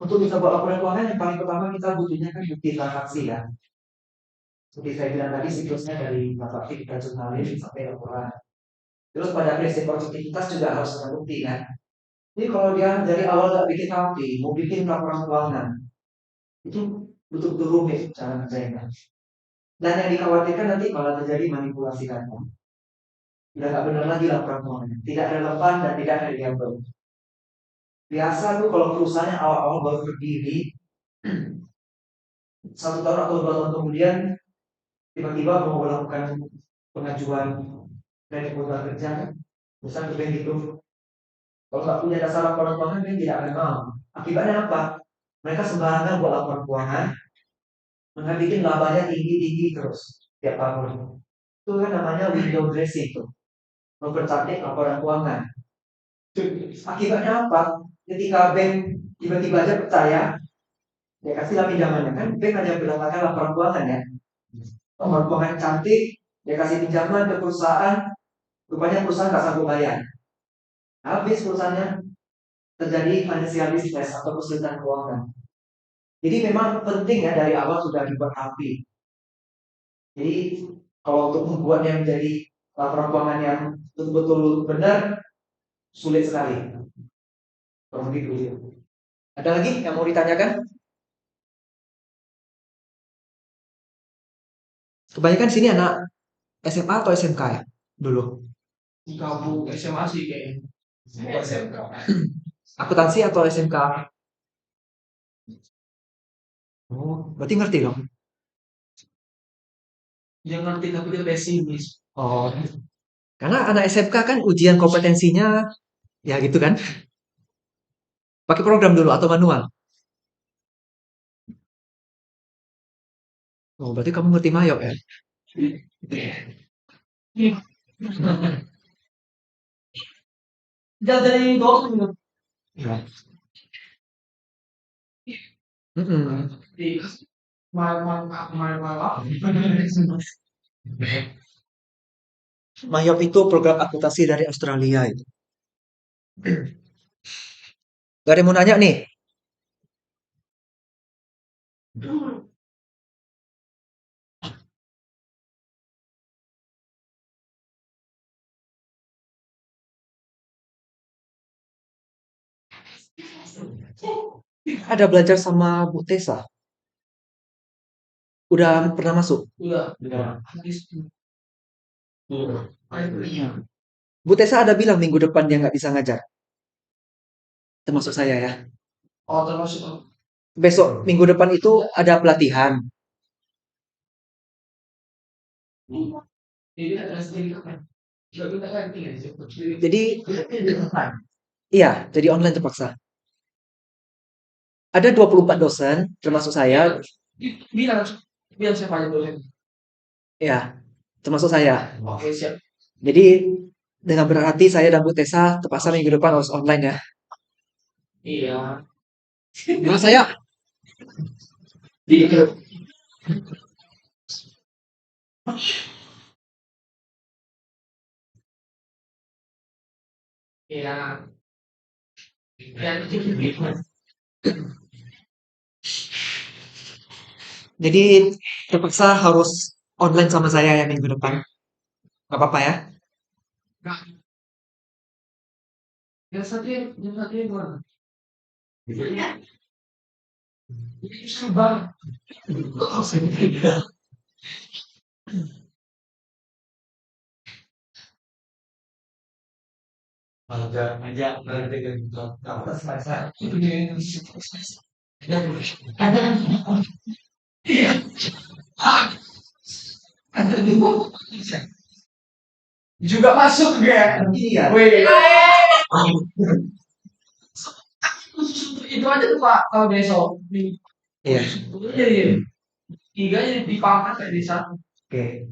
Untuk bisa buat laporan keuangan yang paling pertama kita butuhnya kan bukti transaksi ya. Seperti saya bilang tadi siklusnya dari transaksi kita jurnalis sampai laporan. Terus pada prinsip produktivitas juga harus ada bukti kan. Jadi kalau dia dari awal nggak bikin rapi, mau bikin laporan keuangan, itu betul-betul rumit cara kerjanya. Dan yang dikhawatirkan nanti malah terjadi manipulasi data. Tidak nggak benar lagi laporan keuangan, tidak relevan dan tidak reliable. Biasa tuh kalau perusahaannya awal-awal baru berdiri, 1 tahun atau 2 tahun kemudian tiba-tiba mau melakukan pengajuan kredit modal kerja, misalnya ke bank itu, kalau nggak punya dasar laporan keuangan dia tidak akan mau. Akibatnya apa? Mereka sembarangan buat laporan keuangan, bikin labanya tinggi-tinggi terus tiap tahun. Itu kan namanya window dressing tuh, mempercantik laporan keuangan. Akibatnya apa? Ketika bank tiba-tiba aja percaya, ya kasihlah pinjamannya kan, bank hanya berdasarkan laporan keuangan ya. Laporan keuangan cantik, dia kasih pinjaman ke perusahaan, rupanya perusahaan tak sanggup bayar. Habis perusahaannya terjadi financial distress atau kesulitan keuangan. Jadi memang penting ya dari awal sudah dibuat rapi. Jadi kalau untuk membuatnya menjadi laporan keuangan yang betul-betul benar, sulit sekali. Kurang lebih begitu. Ada lagi yang mau ditanyakan? Kebanyakan sini anak SMA atau SMK ya dulu. Gabung SMA sih kayaknya. SMK. Akuntansi atau SMK? Oh, berarti ngerti dong. Dia ngerti tapi dia pesimis. Oh, karena anak SMK kan ujian kompetensinya ya gitu kan. Pakai program dulu atau manual? Oh, berarti kamu ngerti Mayok ya? Dia dari dosen gitu. Ya. Mm-mm. Di malam. Mayop itu program akuntansi dari Australia itu. Gak ada yang mau nanya nih. Ada belajar sama Bu Tesa. Udah pernah masuk. Udah. Udah. Habis. Bu Tesa ada bilang minggu depan dia nggak bisa ngajar. Termasuk saya ya. Oh, termasuk. Besok minggu depan itu ada pelatihan. Jadi ada sendiri kan. Gak bisa kan tinggal. Jadi iya, jadi online terpaksa. Ada 24 dosen, termasuk saya. Bilang, bilang siapa aja dosen. Ya, termasuk saya. Oke, siap. Jadi dengan berat hati saya dan Bu Tesa terpaksa minggu depan harus online ya. Iya. Nah, saya Iya. Iya. Ya, jadi terpaksa harus online sama saya ya minggu depan. Gak apa-apa ya. yang satu gimana? Ini sabar. Juga masuk ya. Iya. Wih. Itu aja tuh Pak kalau besok. Iya. Jadi tiga jadi dipangkat kayak di sana. Oke.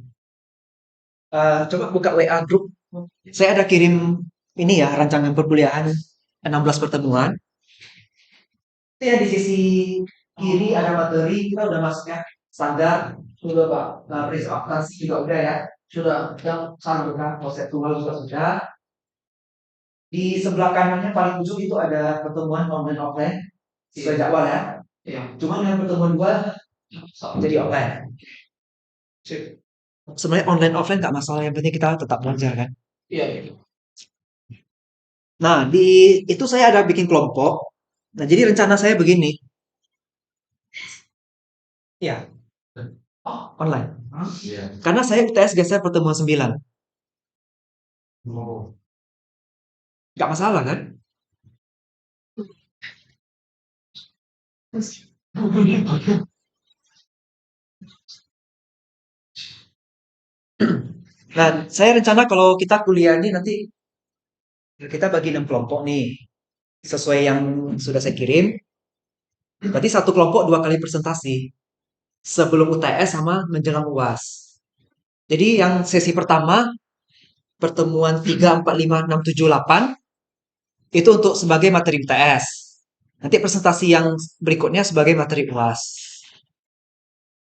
Coba buka WA grup. Saya ada kirim ini ya rancangan perkuliahan 16 pertemuan. Itu ya di sisi kiri ada materi kita udah masuk ya. Standar Sudah Pak. prinsip akuntansi juga udah ya. Sudah yang sana Sudah konseptual juga sudah. Di sebelah kanannya paling ujung itu ada pertemuan online offline sesuai jadwal ya. Iya. Cuman yang pertemuan gua jadi online. Sip. Sebenarnya online offline nggak masalah, yang penting kita tetap belajar kan. Iya, iya. Nah, di itu saya ada bikin kelompok. Nah, jadi rencana saya begini. Ya, Oh, online. iya. Karena saya UTS geser pertemuan 9. Oh. Nggak masalah kan? Nah, saya rencana kalau kita kuliah ini nanti kita bagi 6 kelompok nih. Sesuai yang sudah saya kirim. Berarti satu kelompok 2 kali presentasi. Sebelum UTS sama menjelang UAS. Jadi yang sesi pertama, pertemuan 3, 4, 5, 6, 7, 8, itu untuk sebagai materi UTS. Nanti presentasi yang berikutnya sebagai materi UAS.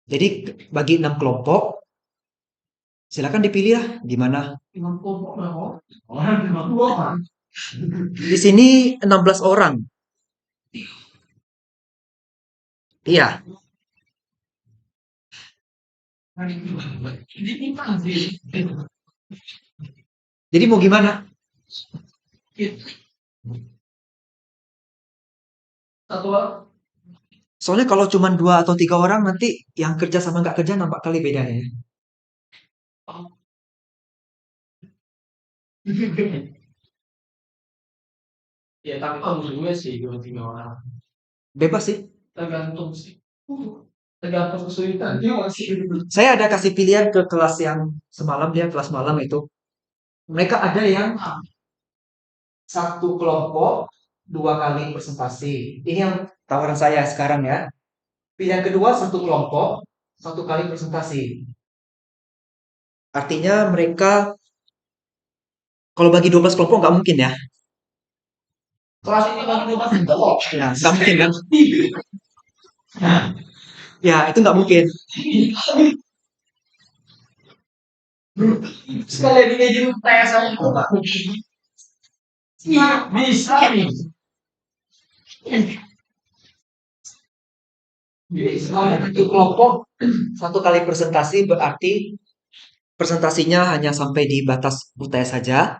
Jadi bagi 6 kelompok, silakan dipilih lah gimana. Dengan kelompok berapa? Orang 52 kan? Di sini 16 orang. Iya, Ini gimana sih? jadi mau gimana? Satu orang. Soalnya kalau cuma 2 atau 3 orang nanti yang kerja sama nggak kerja nampak kali bedanya ya. Ya tapi kalau juga sih dua tiga orang. Bebas sih. Tergantung sih. Tergantung kesulitan dia masih. Saya ada kasih pilihan ke kelas yang semalam, dia kelas malam itu. Mereka ada yang satu kelompok 2 kali presentasi. Ini yang tawaran saya sekarang ya. Pilihan kedua satu kelompok 1 kali presentasi. Artinya mereka kalau bagi 12 kelompok nggak mungkin ya. Kelas ini bagi 12 kelompok. Ya, nggak mungkin kan. Ya, itu nggak mungkin. Sekali lagi jadi tes saya itu nggak mungkin. Bisa nih. Bisa. Satu kelompok, satu kali presentasi berarti presentasinya hanya sampai di batas UTS saja.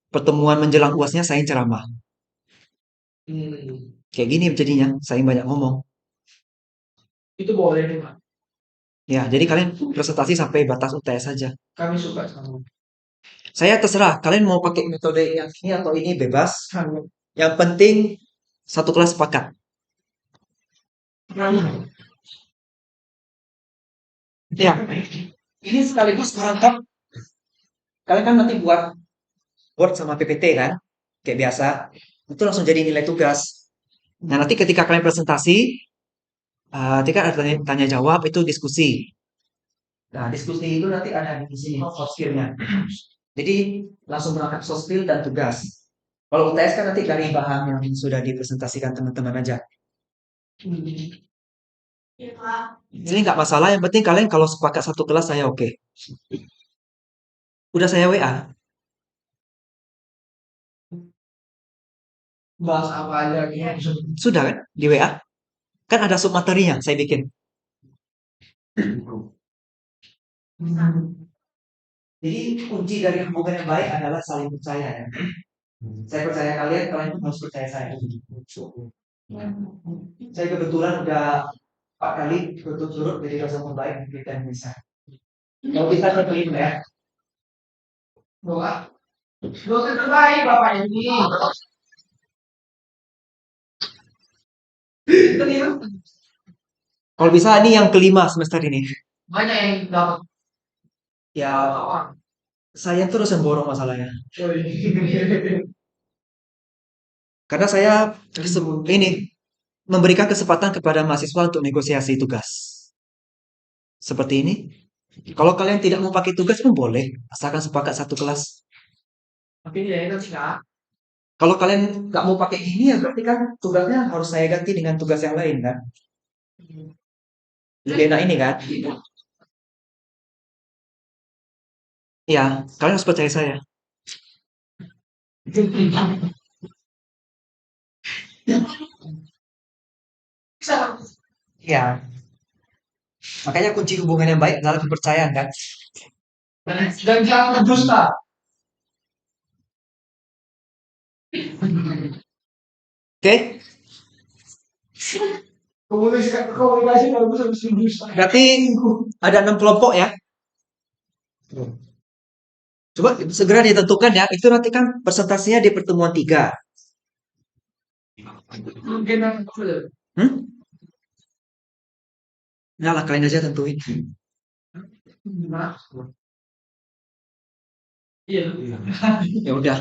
Pertemuan menjelang UASnya saya ceramah. Hmm, Kayak gini jadinya, saya banyak ngomong. itu boleh nih Pak. Ya, jadi kalian presentasi sampai batas UTS saja. Kami suka sama. Saya terserah, kalian mau pakai metode yang ini atau ini bebas. Yang penting satu kelas sepakat. Ya, ini sekaligus merangkap. Kalian kan nanti buat Word sama PPT kan, kayak biasa. Itu langsung jadi nilai tugas. Nah, nanti ketika kalian presentasi, nanti kan ada tanya jawab, itu diskusi. Nah, diskusi itu nanti ada di sini, soft skill-nya. Jadi, langsung berangkat soft skill dan tugas. Kalau UTS kan nanti dari bahan yang sudah dipresentasikan teman-teman aja. Iya, Pak. Ini nggak masalah, yang penting kalian kalau sepakat satu kelas saya oke. Udah saya WA. Bahas apa aja gitu. Sudah kan di WA? Kan ada submaterinya saya bikin. Jadi kunci dari hubungan yang baik adalah saling percaya ya. Saya percaya kalian, kalian pun harus percaya saya. Saya kebetulan udah 4 kali berturut-turut jadi dosen terbaik di kita Indonesia. Kalau kita terpilih ya, Doa. Dosen terbaik Bapak ini. kalau bisa ini yang kelima semester ini. Banyak yang dapat Ya, orang. saya terus yang borong masalahnya. Karena saya ini memberikan kesempatan kepada mahasiswa untuk negosiasi tugas. Seperti ini. Kalau kalian tidak mau pakai tugas pun boleh, asalkan sepakat satu kelas. Tapi dia itu enggak. Kalau kalian nggak mau pakai ini ya berarti kan tugasnya harus saya ganti dengan tugas yang lain kan. Lebih enak ini kan. Ya, kalian harus percaya saya. Bisa. Ya, makanya kunci hubungan yang baik adalah kepercayaan kan. Dan jangan berdusta. Oke, Komunikasi bagus harus berdusta. berarti ada 6 kelompok ya. Coba segera ditentukan ya. Itu nanti kan presentasinya di pertemuan 3. Mungkin aku Hmm? Nah lah kalian aja tentuin. Nah, iya. Ya udah.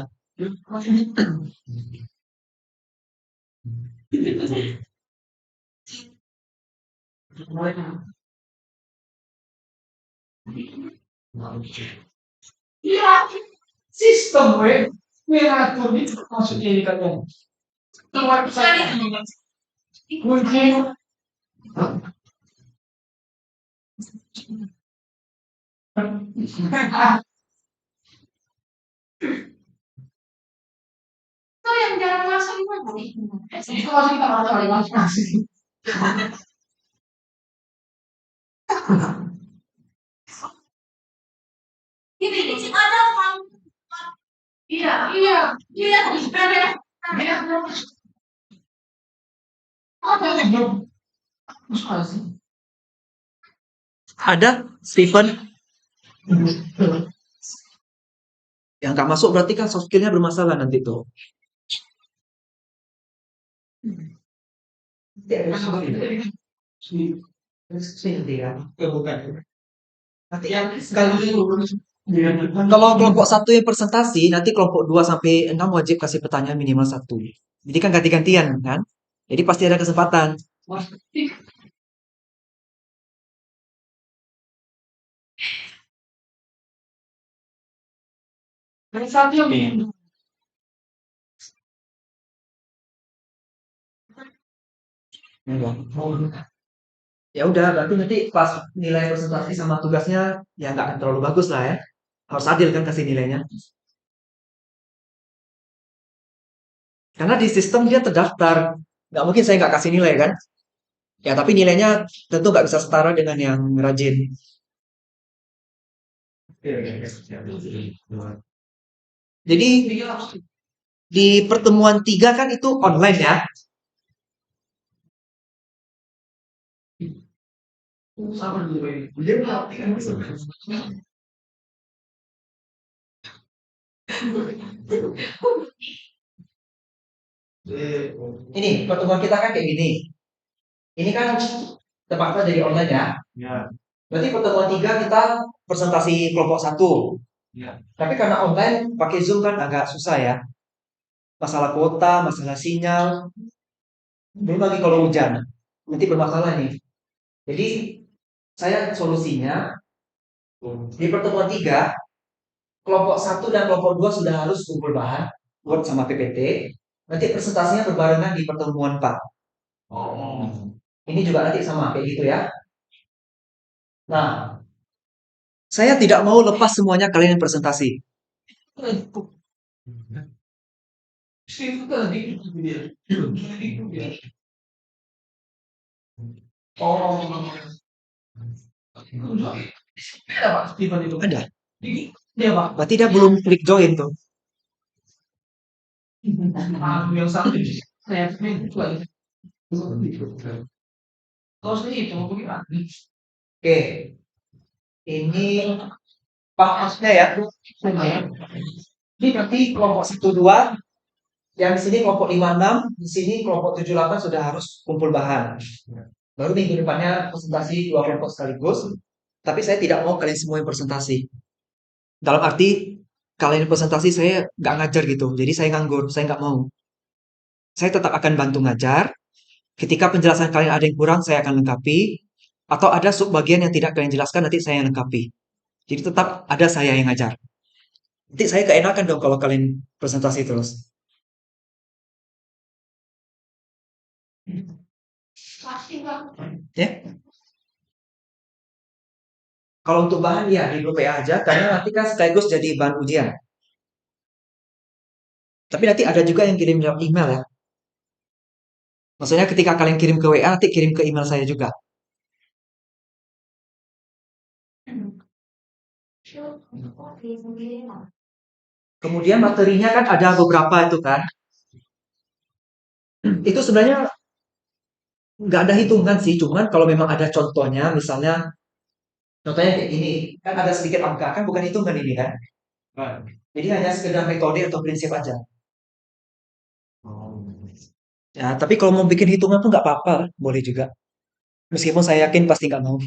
Iya, sistem mengatur itu maksudnya ini kalian. Keluar saya mungkin Itu yang jarang masuk itu apa nih? itu masih kita masing-masing. Ini di sini ada kan? Iya, iya, iya, ada. Apa yang belum masing? Ada Stephen yang nggak masuk berarti kan soft skillnya bermasalah nanti tuh. Bukan. Nanti yang kalau kelompok 1 yang presentasi, nanti kelompok 2 sampai 6 wajib kasih pertanyaan minimal 1. Jadi kan ganti-gantian kan? Jadi pasti ada kesempatan. Dari satu yang Enggak. Ya udah, berarti nanti pas nilai presentasi sama tugasnya ya nggak akan terlalu bagus lah ya. Harus adil kan kasih nilainya. Karena di sistem dia terdaftar. Nggak mungkin saya nggak kasih nilai kan. Ya tapi nilainya tentu nggak bisa setara dengan yang rajin. Jadi di pertemuan 3 kan itu online ya. Sama dulu ini. Ini pertemuan kita kan kayak gini. Ini kan terpaksa jadi online ya. Ya. Berarti pertemuan 3 kita presentasi kelompok 1. Ya. Tapi karena online pakai Zoom kan agak susah ya. Masalah kuota, masalah sinyal. Belum lagi kalau hujan. Nanti bermasalah nih. Jadi saya solusinya di pertemuan 3 kelompok 1 dan kelompok 2 sudah harus kumpul bahan Word sama PPT. Nanti presentasinya berbarengan di pertemuan 4. Oh. Ini juga nanti sama kayak gitu ya. Nah, saya tidak mau lepas semuanya kalian yang presentasi. Itu tadi dia. Dia. Oh. Ada Pak Steven itu. Ada. Dia Pak. Berarti dia belum klik join tuh. Yang satu saya itu lagi. Terus ini cuma bagaimana? Oke. Ini pasnya ya. Ini nanti kelompok 1 2 yang di sini kelompok 5 6, di sini kelompok 7 8 sudah harus kumpul bahan. Baru minggu depannya presentasi 2 kelompok sekaligus. Tapi saya tidak mau kalian semua yang presentasi. Dalam arti kalian yang presentasi saya nggak ngajar gitu. Jadi saya nganggur, saya nggak mau. Saya tetap akan bantu ngajar. Ketika penjelasan kalian ada yang kurang, saya akan lengkapi. Atau ada subbagian yang tidak kalian jelaskan, nanti saya yang lengkapi. Jadi tetap ada saya yang ngajar. Nanti saya keenakan dong kalau kalian presentasi terus. Pasti Bang. Ya. Kalau untuk bahan ya di grup WA aja, karena nanti kan sekaligus jadi bahan ujian. Tapi nanti ada juga yang kirim lewat email ya. Maksudnya ketika kalian kirim ke WA, nanti kirim ke email saya juga. Kemudian materinya kan ada beberapa itu kan. Itu sebenarnya nggak ada hitungan sih, cuman kalau memang ada contohnya, misalnya contohnya kayak gini, kan ada sedikit angka, kan bukan hitungan ini kan. Jadi hanya sekedar metode atau prinsip aja. Ya, tapi kalau mau bikin hitungan tuh nggak apa-apa, boleh juga. Meskipun saya yakin pasti nggak mau.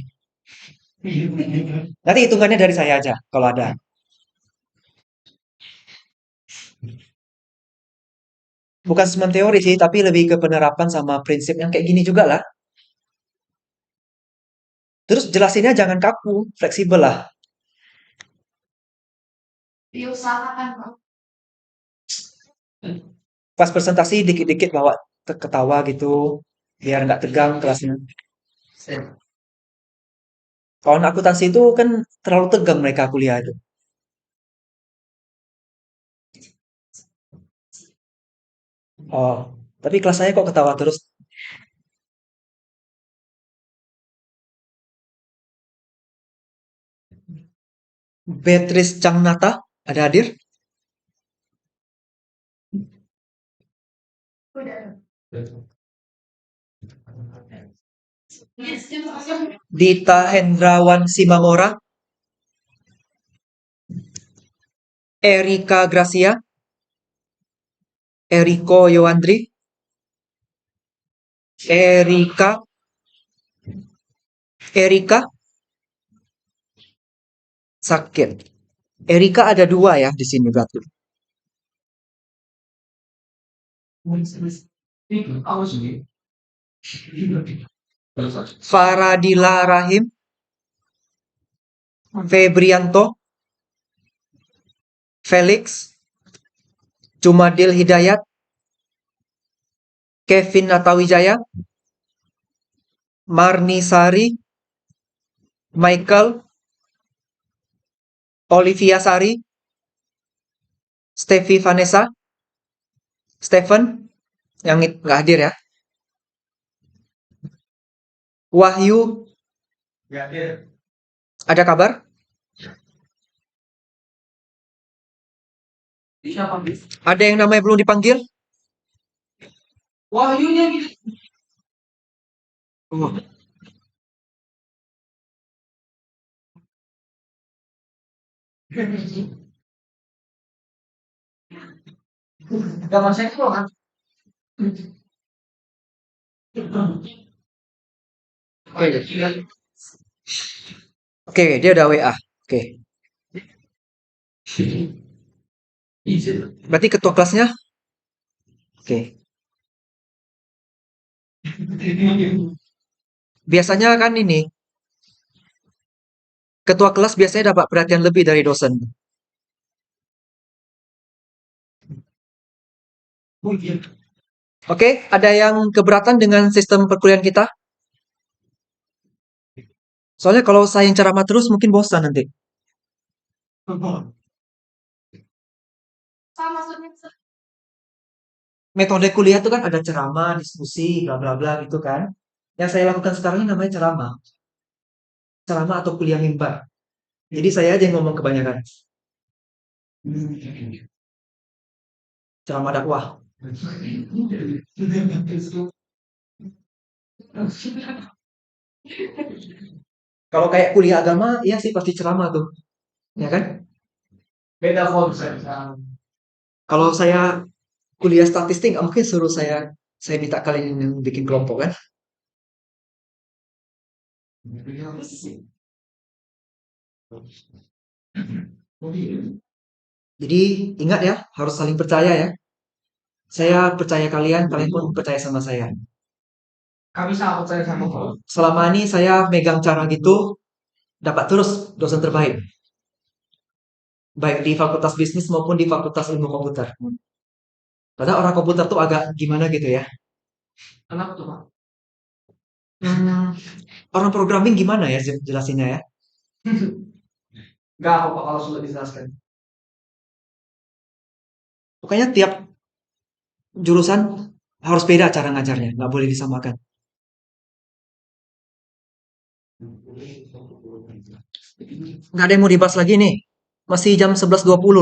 Nanti hitungannya dari saya aja, kalau ada. Bukan cuma teori sih, tapi lebih ke penerapan sama prinsip yang kayak gini juga lah. Terus jelasinnya jangan kaku, fleksibel lah. Diusahakan Bang. Pas presentasi dikit-dikit bawa ketawa gitu, biar nggak tegang kelasnya. Kalau akuntansi itu kan terlalu tegang mereka kuliah itu. Oh, tapi kelas saya kok ketawa terus. Beatrice Cangnata, ada hadir? Udah. Dita Hendrawan Simamora, Erika Gracia, Eriko Yoandri, Erika sakit. Erika ada 2 ya di sini berarti. Awas ini. Faradila Rahim, Febrianto, Felix, Jumadil Hidayat, Kevin Natawijaya, Marnisari, Michael, Olivia Sari, Steffi Vanessa, Stephen, yang nggak hadir ya. Wahyu, Nggak ada. ada kabar? Siapa nih? Ada yang namanya belum dipanggil? Wahyunya gitu. Oh, Gak masalah kok kan? oke, dia udah WA. Oke, berarti ketua kelasnya? Oke. Biasanya kan ini, ketua kelas biasanya dapat perhatian lebih dari dosen. Oke, ada yang keberatan dengan sistem perkuliahan kita? Soalnya kalau saya yang ceramah terus mungkin bosan nanti. Sama maksudnya Metode kuliah itu kan ada ceramah, diskusi, bla bla bla gitu kan. Yang saya lakukan sekarang ini namanya ceramah. Ceramah atau kuliah mimbar. Jadi saya aja yang ngomong kebanyakan. Ceramah dakwah. Kalau kayak kuliah agama, iya sih pasti ceramah tuh. Ya kan? Beda konsep. Kalau saya kuliah statistik, nggak mungkin suruh saya minta kalian yang bikin kelompok kan? Jadi ingat ya, harus saling percaya ya. Saya percaya kalian, kalian pun percaya sama saya. Kami sangat percaya sama kau. Selama ini saya megang cara gitu, dapat terus dosen terbaik. Baik di Fakultas Bisnis maupun di Fakultas Ilmu Komputer. Karena orang komputer tuh agak gimana gitu ya. Kenapa tuh, Pak? Orang programming gimana ya jelasinnya ya? Gak apa-apa kalau sudah dijelaskan. Pokoknya tiap jurusan harus beda cara ngajarnya, nggak boleh disamakan. Nggak ada yang mau dibahas lagi nih. Masih jam 11.20.